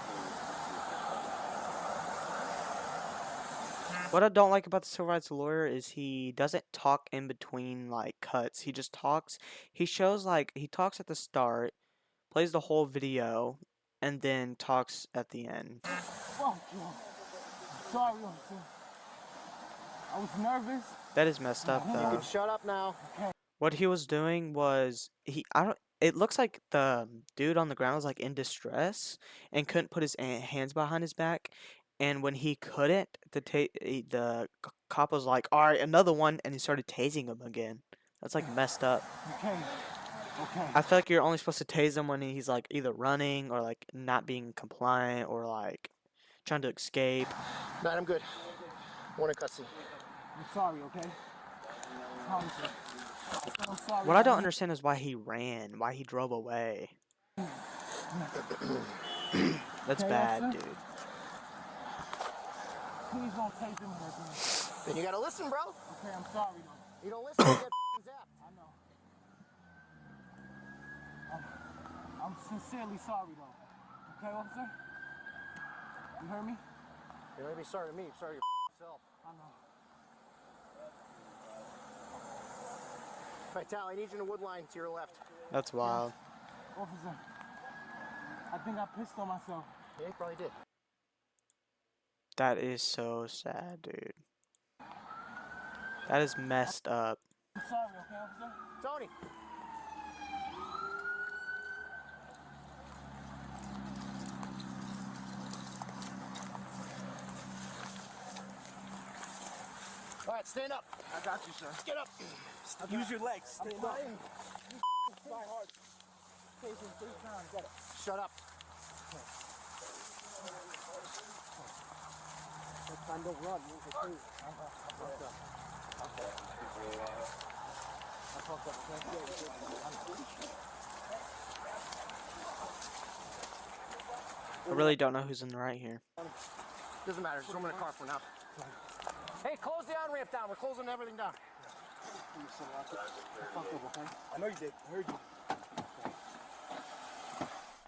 Speaker 1: What I don't like about the Civil Rights Lawyer is he doesn't talk in between like cuts. He just talks. He shows like he talks at the start, plays the whole video, and then talks at the end.
Speaker 9: Fuck you. I'm sorry, officer. I was nervous.
Speaker 1: That is messed up
Speaker 7: You
Speaker 1: though.
Speaker 7: can shut up now.
Speaker 1: What he was doing was it looks like the dude on the ground was like in distress and couldn't put his hands behind his back. And when he couldn't, the cop was like, "All right, another one," and he started tasing him again. That's like messed up.
Speaker 9: Okay. Okay.
Speaker 1: I feel like you're only supposed to tase him when he's like either running or like not being compliant or like trying to escape.
Speaker 7: Man, I'm good. Warning cutscene.
Speaker 9: I'm sorry, okay? I promise you. I said I'm sorry.
Speaker 1: What I don't understand is why he ran, why he drove away. That's
Speaker 9: Okay,
Speaker 1: bad,
Speaker 9: officer?
Speaker 1: dude.
Speaker 9: Please don't take them again.
Speaker 7: Then you gotta listen, bro.
Speaker 9: Okay, I'm sorry, though.
Speaker 7: You don't listen, you get f***ing zapped.
Speaker 9: I know. I'm sincerely sorry, though. Okay, officer? You heard me?
Speaker 7: You don't be sorry to me. Sorry to yourself.
Speaker 9: I know.
Speaker 7: Vital, I need you in the wood line to your left.
Speaker 1: That's wild.
Speaker 9: Officer, I think I pissed on myself.
Speaker 7: Yeah, you probably did.
Speaker 1: That is so sad, dude. That is messed up.
Speaker 9: I'm sorry, okay, officer?
Speaker 7: Tony. All right, stand up.
Speaker 9: I got you, sir.
Speaker 7: Get up.
Speaker 9: Use your legs. Stand up.
Speaker 7: Try hard.
Speaker 9: Take him 3 times. Get it.
Speaker 7: Shut up.
Speaker 9: Next time, don't run. Move your feet. I fucked up. I fucked up, okay?
Speaker 1: I really don't know who's in the right here.
Speaker 7: Doesn't matter. Just throw him in the car for now. Hey, close the on-ramp down. We're closing everything down.
Speaker 9: I know you did. I heard you.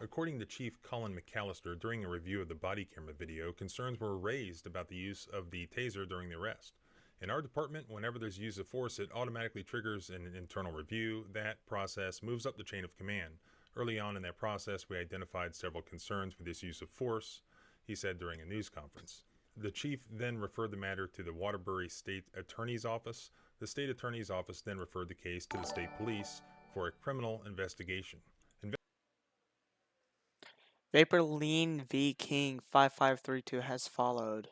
Speaker 6: According to Chief Colin McAllister, during a review of the body camera video, concerns were raised about the use of the taser during the arrest. In our department, whenever there's use of force, it automatically triggers an internal review. That process moves up the chain of command. Early on in that process, we identified several concerns with this use of force, he said during a news conference. The chief then referred the matter to the Waterbury State Attorney's Office. The State Attorney's Office then referred the case to the state police for a criminal investigation.
Speaker 1: Vapor Lean V King 5532 has followed.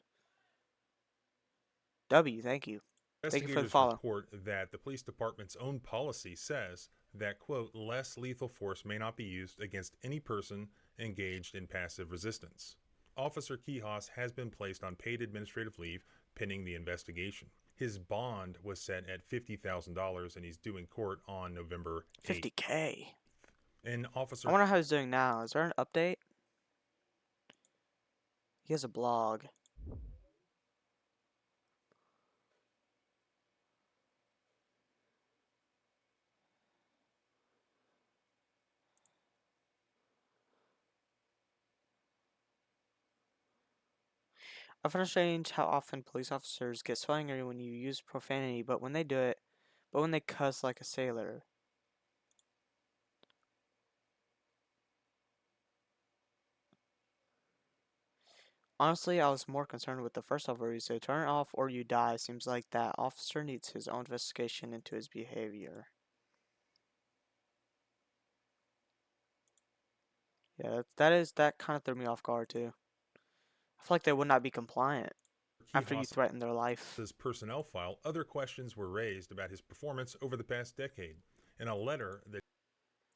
Speaker 1: W, thank you. Thank you for the
Speaker 6: Investigators
Speaker 1: follow.
Speaker 6: report that the police department's own policy says that, quote, less lethal force may not be used against any person engaged in passive resistance. Officer Quijas has been placed on paid administrative leave pending the investigation. His bond was set at $50,000 and he's due in court on November 8th.
Speaker 1: 50K.
Speaker 6: An officer
Speaker 1: I wonder how he's doing now. Is there an update? He has a blog. I find it strange how often police officers get so angry when you use profanity, but when they cuss like a sailor. Honestly, I was more concerned with the first officer who said, turn it off or you die. Seems like that officer needs his own investigation into his behavior. Yeah, that kind of threw me off guard too. I feel like they would not be compliant after you threaten their life.
Speaker 6: His personnel file, other questions were raised about his performance over the past decade. In a letter that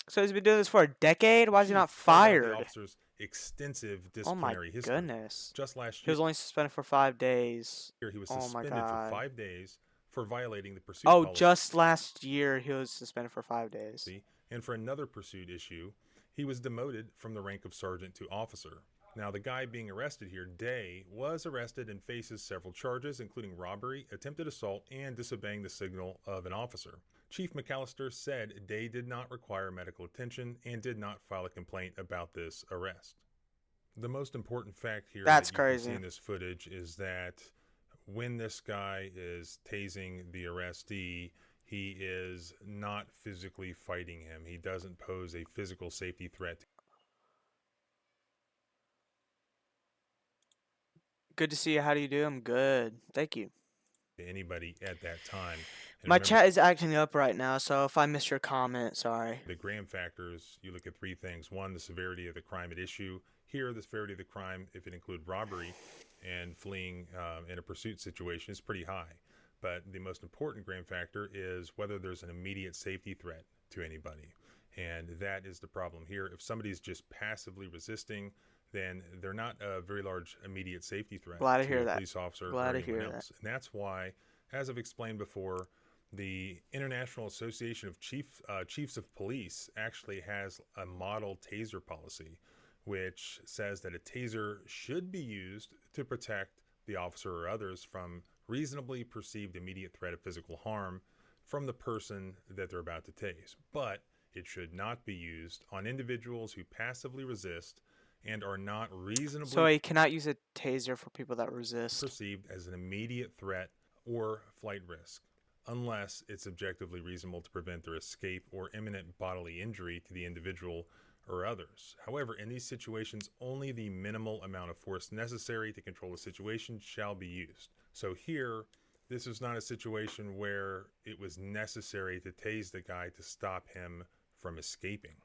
Speaker 1: So he's been doing this for a decade? Why is he not
Speaker 6: the
Speaker 1: fired?
Speaker 6: officer's extensive
Speaker 1: Oh my
Speaker 6: disciplinary history.
Speaker 1: goodness.
Speaker 6: Just last
Speaker 1: He was only suspended for 5 days.
Speaker 6: year, he was
Speaker 1: Oh my
Speaker 6: suspended for
Speaker 1: God.
Speaker 6: 5 days for violating the pursuit
Speaker 1: Oh,
Speaker 6: policy.
Speaker 1: just last year he was suspended for 5 days.
Speaker 6: And for another pursuit issue, he was demoted from the rank of sergeant to officer. Now, the guy being arrested here, Day, was arrested and faces several charges, including robbery, attempted assault, and disobeying the signal of an officer. Chief McAllister said Day did not require medical attention and did not file a complaint about this arrest. The most important fact here
Speaker 1: That's
Speaker 6: that you can
Speaker 1: crazy.
Speaker 6: see in this footage is that when this guy is tasing the arrestee, he is not physically fighting him. He doesn't pose a physical safety threat
Speaker 1: Good to see you. How do you do? I'm good. Thank you.
Speaker 6: to anybody at that time. And
Speaker 1: My
Speaker 6: remember,
Speaker 1: chat is acting up right now, so if I missed your comment, sorry.
Speaker 6: the Graham factors, you look at 3 things. 1, the severity of the crime at issue. Here, the severity of the crime, if it include robbery and fleeing in a pursuit situation, is pretty high. But the most important Graham factor is whether there's an immediate safety threat to anybody. And that is the problem here. If somebody's just passively resisting, then they're not a very large immediate safety threat
Speaker 1: Glad to
Speaker 6: to
Speaker 1: hear
Speaker 6: a
Speaker 1: that.
Speaker 6: police officer
Speaker 1: Glad
Speaker 6: or
Speaker 1: to hear
Speaker 6: anyone
Speaker 1: that.
Speaker 6: else. And that's why, as I've explained before, the International Association of Chiefs of Police actually has a model taser policy, which says that a taser should be used to protect the officer or others from reasonably perceived immediate threat of physical harm from the person that they're about to tase. But it should not be used on individuals who passively resist and are not reasonably
Speaker 1: So he cannot use a taser for people that resist.
Speaker 6: perceived as an immediate threat or flight risk, unless it's objectively reasonable to prevent their escape or imminent bodily injury to the individual or others. However, in these situations, only the minimal amount of force necessary to control the situation shall be used. So here, this is not a situation where it was necessary to tase the guy to stop him from escaping.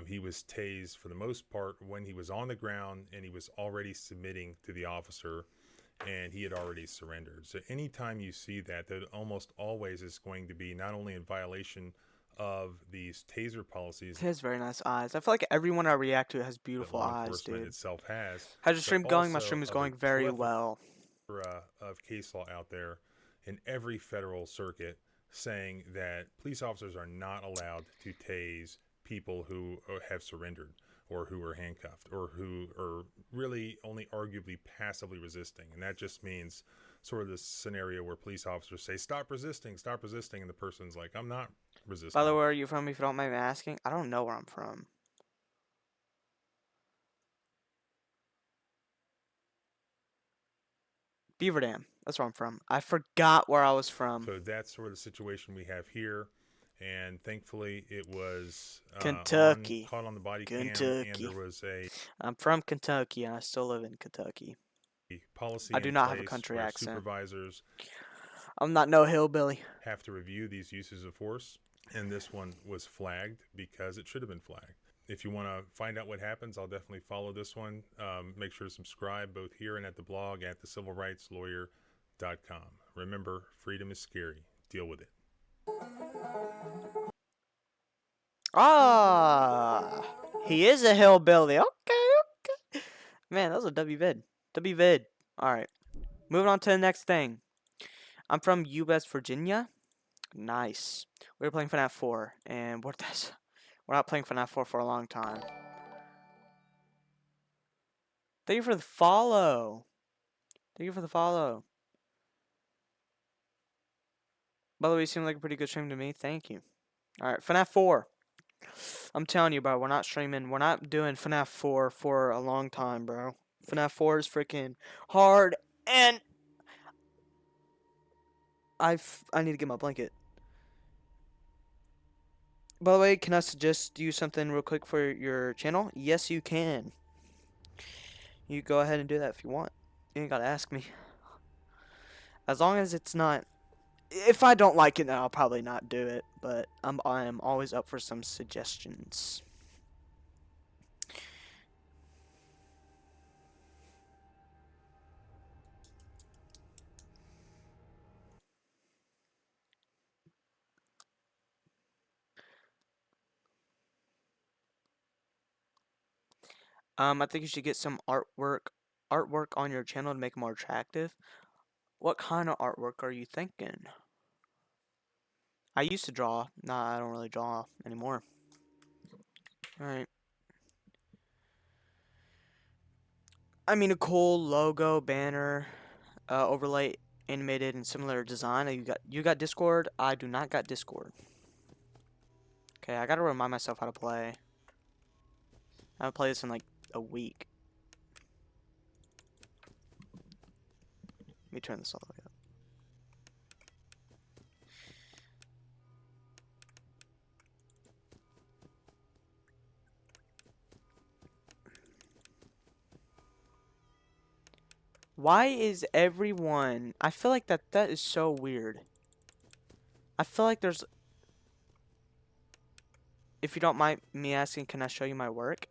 Speaker 6: He was tased for the most part when he was on the ground and he was already submitting to the officer and he had already surrendered. So anytime you see that, that almost always is going to be not only in violation of these taser policies
Speaker 1: He has very nice eyes. I feel like everyone I react to has
Speaker 6: that
Speaker 1: beautiful
Speaker 6: law
Speaker 1: eyes,
Speaker 6: enforcement
Speaker 1: dude.
Speaker 6: itself has.
Speaker 1: How's your
Speaker 6: but
Speaker 1: stream going? My
Speaker 6: also
Speaker 1: stream is
Speaker 6: of
Speaker 1: going
Speaker 6: a
Speaker 1: very
Speaker 6: plethora
Speaker 1: well.
Speaker 6: Of case law out there in every federal circuit saying that police officers are not allowed to tase people who have surrendered or who are handcuffed or who are really only arguably passively resisting. And that just means sort of this scenario where police officers say, stop resisting, and the person's like, I'm not resisting.
Speaker 1: By the way, where are you from, if you don't mind me asking? I don't know where I'm from. Beaver Dam. That's where I'm from. I forgot where I was from.
Speaker 6: So that's sort of the situation we have here. And thankfully, it was
Speaker 1: Kentucky.
Speaker 6: caught on the body cam, and
Speaker 1: Kentucky.
Speaker 6: there was a
Speaker 1: I'm from Kentucky, and I still live in Kentucky.
Speaker 6: policy
Speaker 1: I do
Speaker 6: in
Speaker 1: not have a
Speaker 6: place
Speaker 1: country
Speaker 6: where
Speaker 1: accent.
Speaker 6: supervisors
Speaker 1: I'm not no hillbilly.
Speaker 6: have to review these uses of force, and this one was flagged because it should have been flagged. If you want to find out what happens, I'll definitely follow this one. Make sure to subscribe both here and at the blog at thecivilrightslawyer.com. Remember, freedom is scary. Deal with it.
Speaker 1: Ah, he is a hillbilly. Okay. Man, that was a W vid. W vid. All right. Moving on to the next thing. I'm from West Virginia. Nice. We were playing FNAF 4, and we're not playing FNAF 4 for a long time. Thank you for the follow. Thank you for the follow. By the way, you seem like a pretty good stream to me. Thank you. All right, FNAF 4. I'm telling you, bro, we're not streaming. We're not doing FNAF 4 for a long time, bro. FNAF 4 is freaking hard, and I need to get my blanket. By the way, can I suggest you something real quick for your channel? Yes, you can. You go ahead and do that if you want. You ain't gotta ask me. As long as it's not... If I don't like it, then I'll probably not do it. But I am always up for some suggestions. I think you should get some artwork on your channel to make it more attractive. What kind of artwork are you thinking? I used to draw. Nah, I don't really draw anymore. Alright. I mean, a cool logo, banner, overlay, animated, and similar design. You got Discord. I do not got Discord. Okay, I gotta remind myself how to play. I haven't played this in like a week. Let me turn this all the way up. Why is everyone... I feel like that is so weird. I feel like there's... If you don't mind me asking, can I show you my work?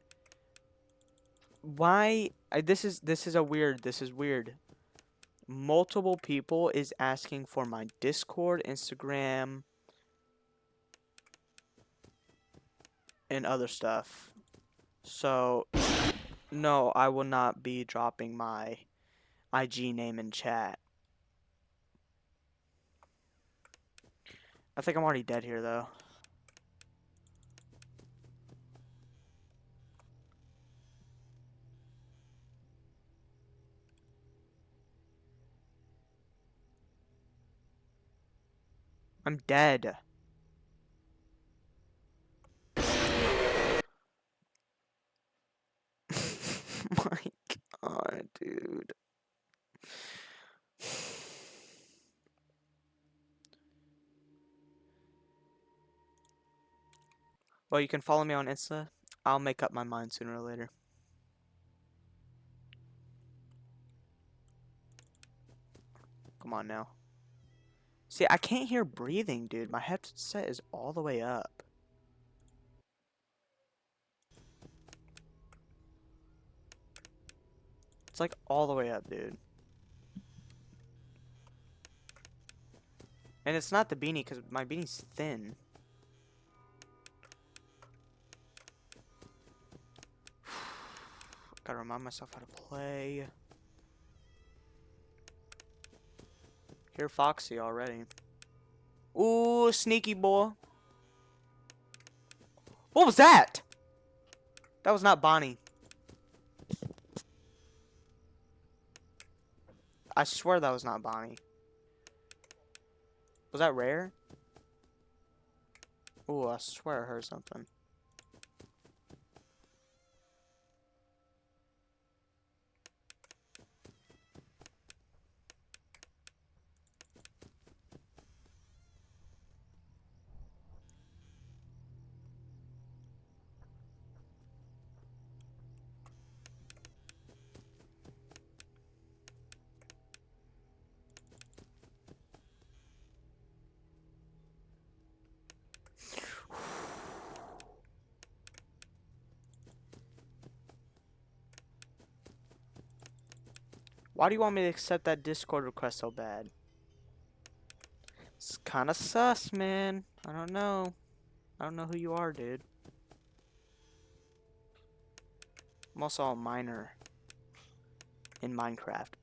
Speaker 1: Why... This is weird. Multiple people is asking for my Discord, Instagram, and other stuff. So, no, I will not be dropping my IG name in chat. I think I'm already dead here, though. I'm dead. My God, dude. Well, you can follow me on Insta. I'll make up my mind sooner or later. Come on now. See, I can't hear breathing, dude. My headset is all the way up. It's like all the way up, dude. And it's not the beanie, because my beanie's thin. Gotta remind myself how to play. Hear Foxy already. Ooh, sneaky boy. What was that? That was not Bonnie. I swear that was not Bonnie. Was that rare? Oh, I swear I heard something. Why do you want me to accept that Discord request so bad? It's kind of sus, man. I don't know. I don't know who you are, dude. I'm also a miner in Minecraft.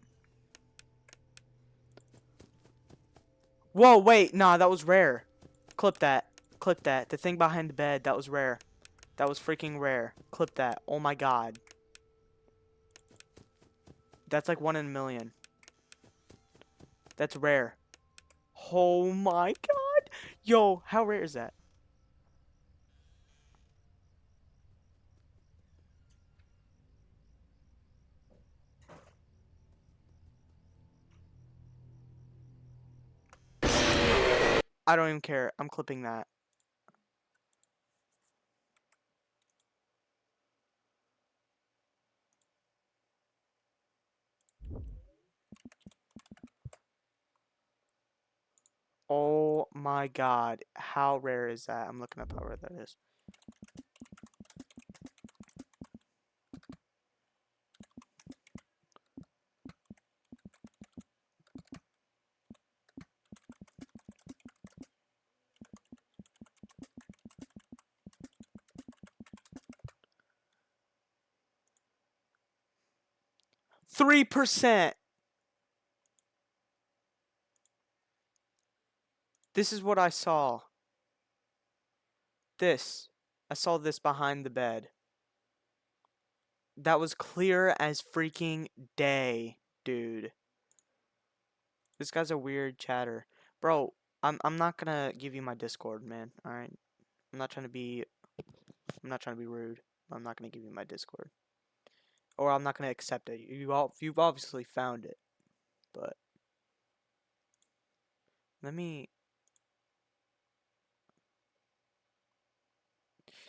Speaker 1: Whoa, wait. Nah, that was rare. Clip that. Clip that. The thing behind the bed, that was rare. That was freaking rare. Clip that. Oh my god. That's like 1 in a million. That's rare. Oh my god. Yo, how rare is that? I don't even care. I'm clipping that. Oh my god. How rare is that? I'm looking up how rare that is. %. This is what I saw. This. I saw this behind the bed. That was clear as freaking day, dude. This guy's a weird chatter. Bro, I'm not gonna give you my Discord, man. Alright? I'm not trying to be rude. I'm not gonna give you my Discord. Or I'm not gonna accept it. You've obviously found it. But let me.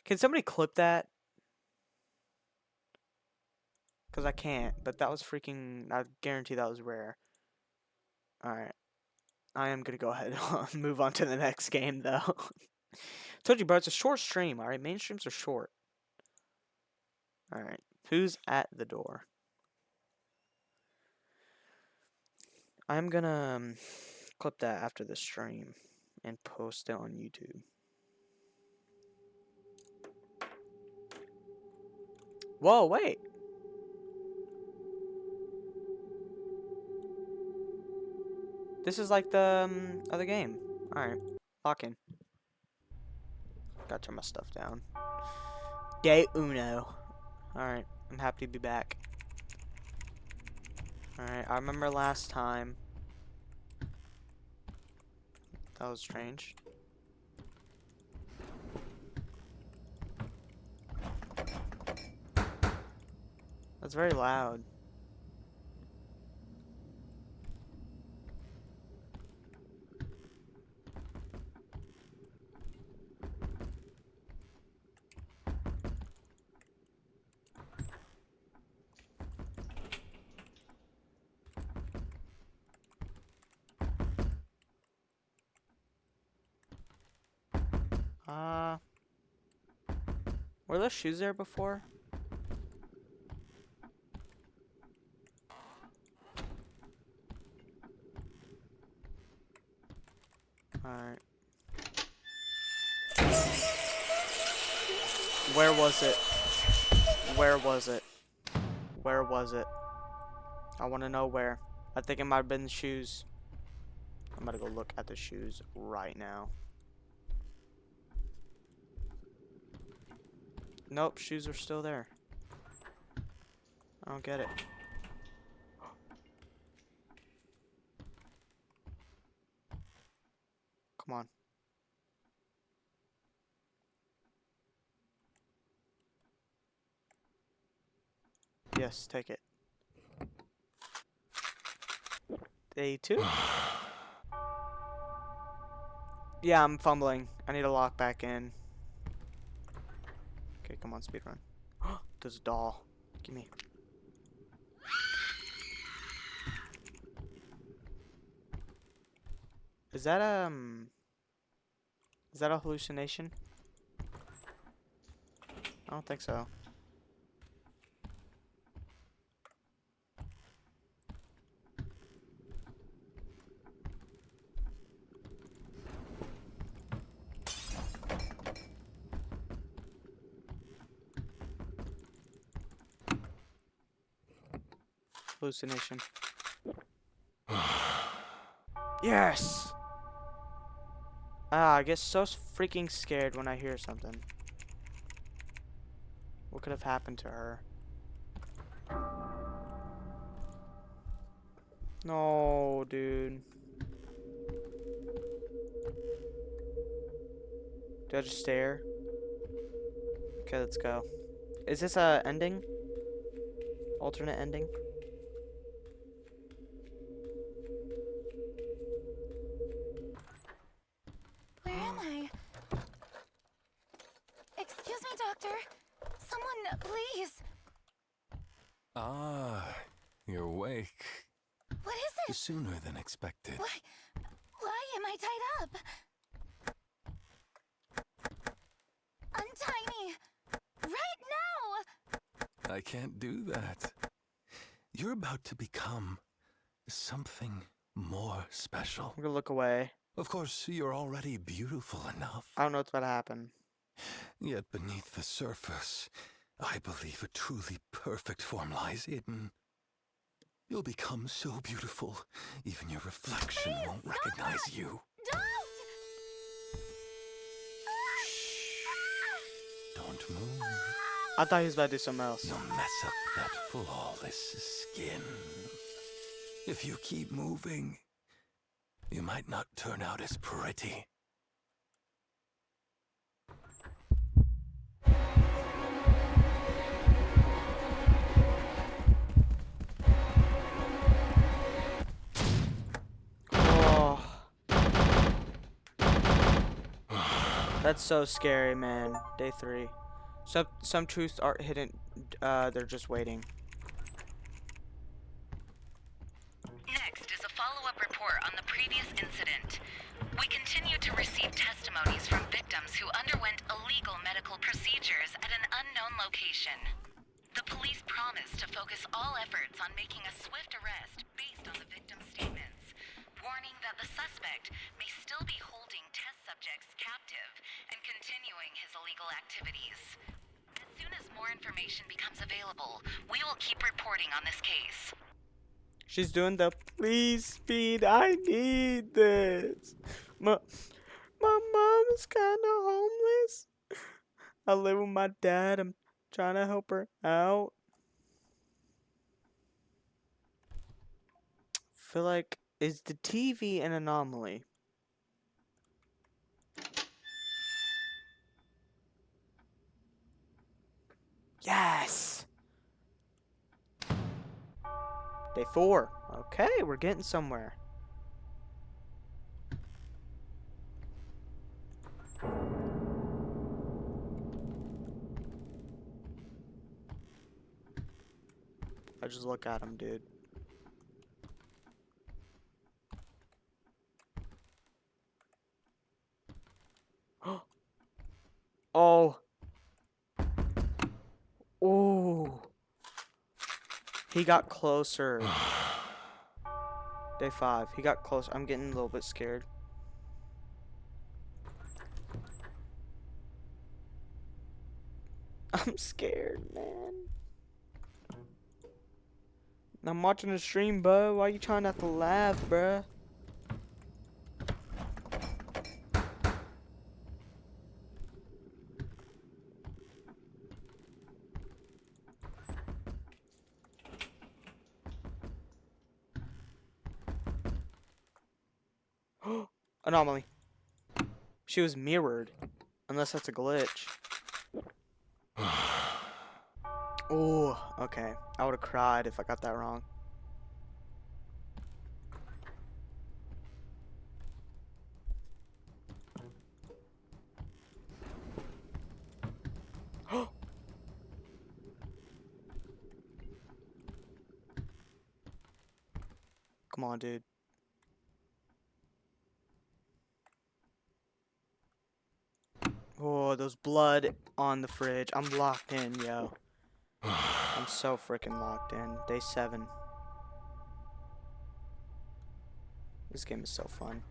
Speaker 1: Can somebody clip that? Because I can't. But that was freaking. I guarantee that was rare. Alright. I am going to go ahead and move on to the next game, though. Told you, bro. It's a short stream. Alright. Main streams are short. Alright. Who's at the door? I'm going to clip that after the stream and post it on YouTube. Whoa, wait. This is like the other game. Alright. Lock in. Gotta turn my stuff down. Day uno. Alright. I'm happy to be back. Alright. I remember last time. That was strange. That's very loud. Were those shoes there before? Alright. Where was it? Where was it? Where was it? I want to know where. I think it might have been the shoes. I'm about to go look at the shoes right now. Nope, shoes are still there. I don't get it. Come on. Yes, take it. Day 2? Yeah, I'm fumbling. I need to lock back in. Okay, come on, speedrun. There's a doll. Gimme. Is that a hallucination? I don't think so. Hallucination. Yes! Ah, I get so freaking scared when I hear something. What could have happened to her? No, dude. Do I just stare? Okay, let's go. Is this a ending? Alternate ending?
Speaker 5: Where am I? Excuse me, doctor. Someone, please.
Speaker 8: Ah, you're awake.
Speaker 5: What is it?
Speaker 8: Sooner than expected.
Speaker 5: Why am I tied up? Untie me! Right now!
Speaker 8: I can't do that. You're about to become something more special.
Speaker 1: I'm gonna look away.
Speaker 8: Of course, you're already beautiful enough.
Speaker 1: I don't know what's about to happen.
Speaker 8: Yet beneath the surface, I believe a truly perfect form lies hidden. You'll become so beautiful, even your reflection
Speaker 5: Please,
Speaker 8: won't
Speaker 5: stop
Speaker 8: recognize
Speaker 5: that!
Speaker 8: you.
Speaker 5: Don't!
Speaker 8: Don't move.
Speaker 1: I thought he was about to do something else.
Speaker 8: You'll mess up that flawless skin. If you keep moving, you might not turn out as pretty.
Speaker 1: Oh. That's so scary, man. Day 3. Some truths aren't hidden. They're just waiting.
Speaker 10: Next is a follow-up report on the previous incident. We continue to receive testimonies from victims who underwent illegal medical procedures at an unknown location. The police promise to focus all efforts on making a swift arrest based on the victim's statements, warning that the suspect may still be holding test subjects captive and continuing his illegal activities. As soon as more information becomes available, we will keep reporting on this case.
Speaker 1: She's doing the please speed. I need this. My mom is kind of homeless. I live with my dad. I'm trying to help her out. Feel like, is the TV an anomaly? Yes. Day 4. Okay, we're getting somewhere. I just look at him, dude. Oh. Oh. He got closer. Day 5. He got closer. I'm getting a little bit scared. I'm scared, man. I'm watching the stream, bro. Why you trying not to laugh, bruh? Anomaly. She was mirrored. Unless that's a glitch. Oh, okay. I would have cried if I got that wrong. Come on, dude. Oh, those blood on the fridge. I'm locked in, yo. I'm so freaking locked in. Day 7. This game is so fun.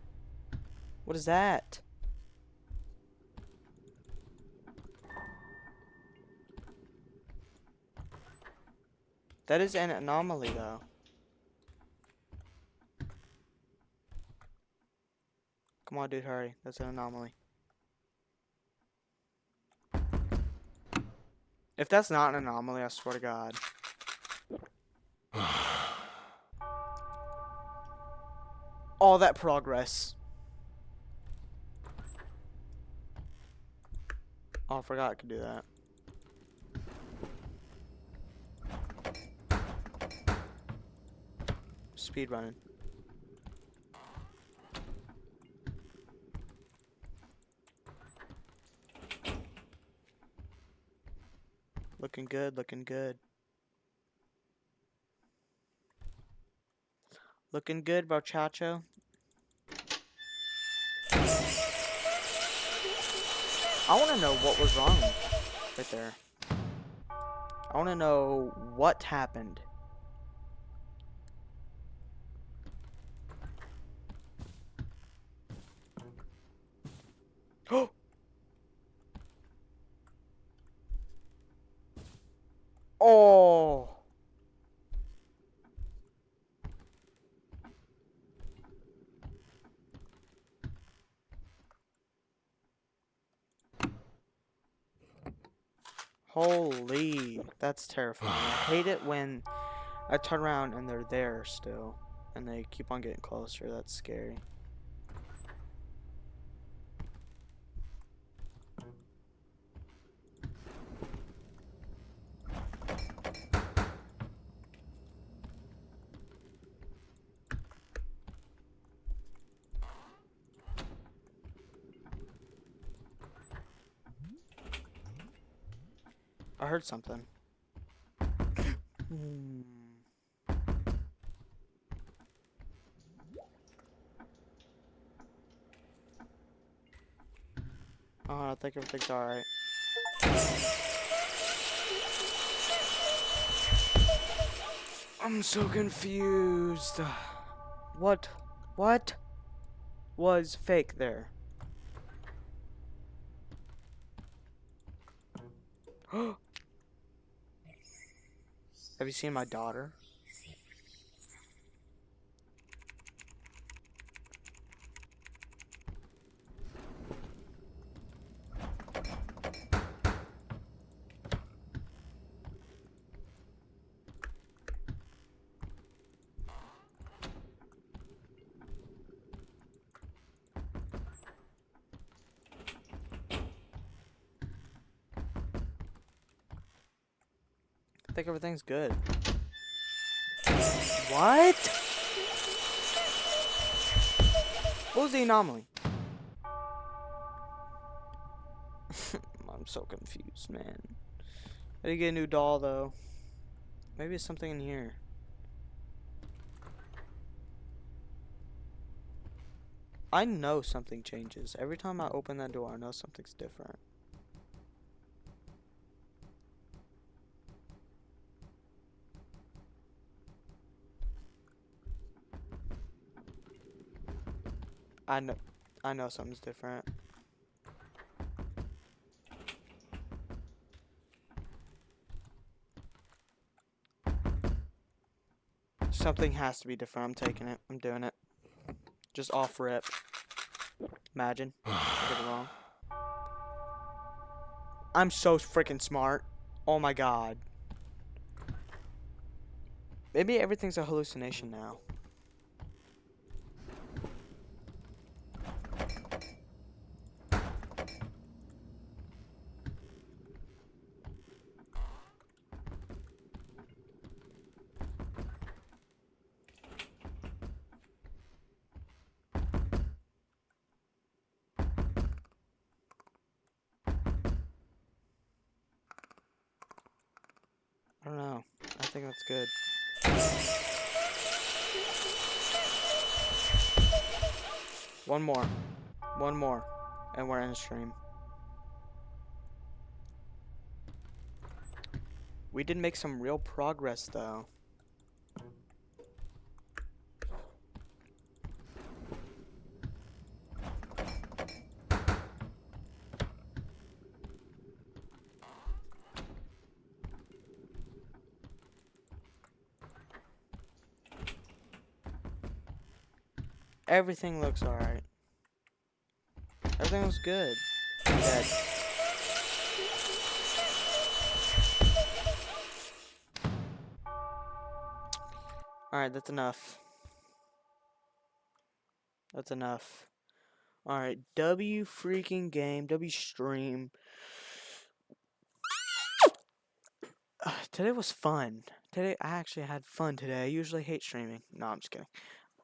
Speaker 1: What is that? That is an anomaly, though. Come on, dude, hurry. That's an anomaly. If that's not an anomaly, I swear to God. All that progress. Oh, I forgot I could do that. Speed running. Looking good, looking good. Looking good, muchacho. I want to know what was wrong right there. I want to know what happened. Oh! Oh! Holy, that's terrifying. I hate it when I turn around and they're there still, and they keep on getting closer. That's scary. I heard something. Oh, I think everything's alright. I'm so confused. What was fake there? Have you seen my daughter? I think everything's good. What? What was the anomaly? I'm so confused, man. I did get a new doll, though. Maybe it's something in here. I know something changes. Every time I open that door, I know something's different. I know something's different. Something has to be different. I'm taking it. I'm doing it. Just off rip. Imagine. I get it wrong. I'm so freaking smart. Oh my god. Maybe everything's a hallucination now. I don't know. I think that's good. One more. One more. And we're in stream. We did make some real progress though. Everything looks alright. Everything looks good. Dead. Alright, that's enough. That's enough. Alright, W freaking game, W stream. Today was fun. Today, I actually had fun today. I usually hate streaming. No, I'm just kidding.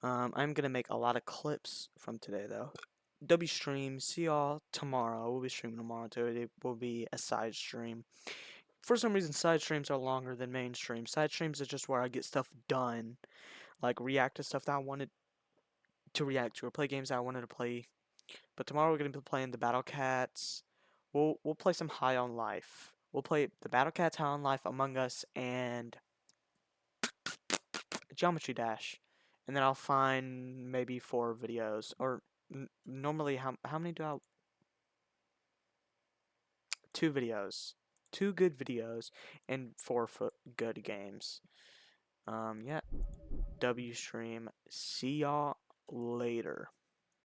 Speaker 1: I'm gonna make a lot of clips from today, though. W stream. See y'all tomorrow. We'll be streaming tomorrow, too. It will be a side stream. For some reason, side streams are longer than main streams. Side streams is just where I get stuff done. Like, react to stuff that I wanted to react to, or play games that I wanted to play. But tomorrow we're gonna be playing the Battle Cats. We'll play some High on Life. We'll play the Battle Cats, High on Life, Among Us, and Geometry Dash. And then I'll find maybe 4 videos. Or normally, how many do I... 2 videos. 2 good videos and 4 good games. Yeah. W stream. See y'all later.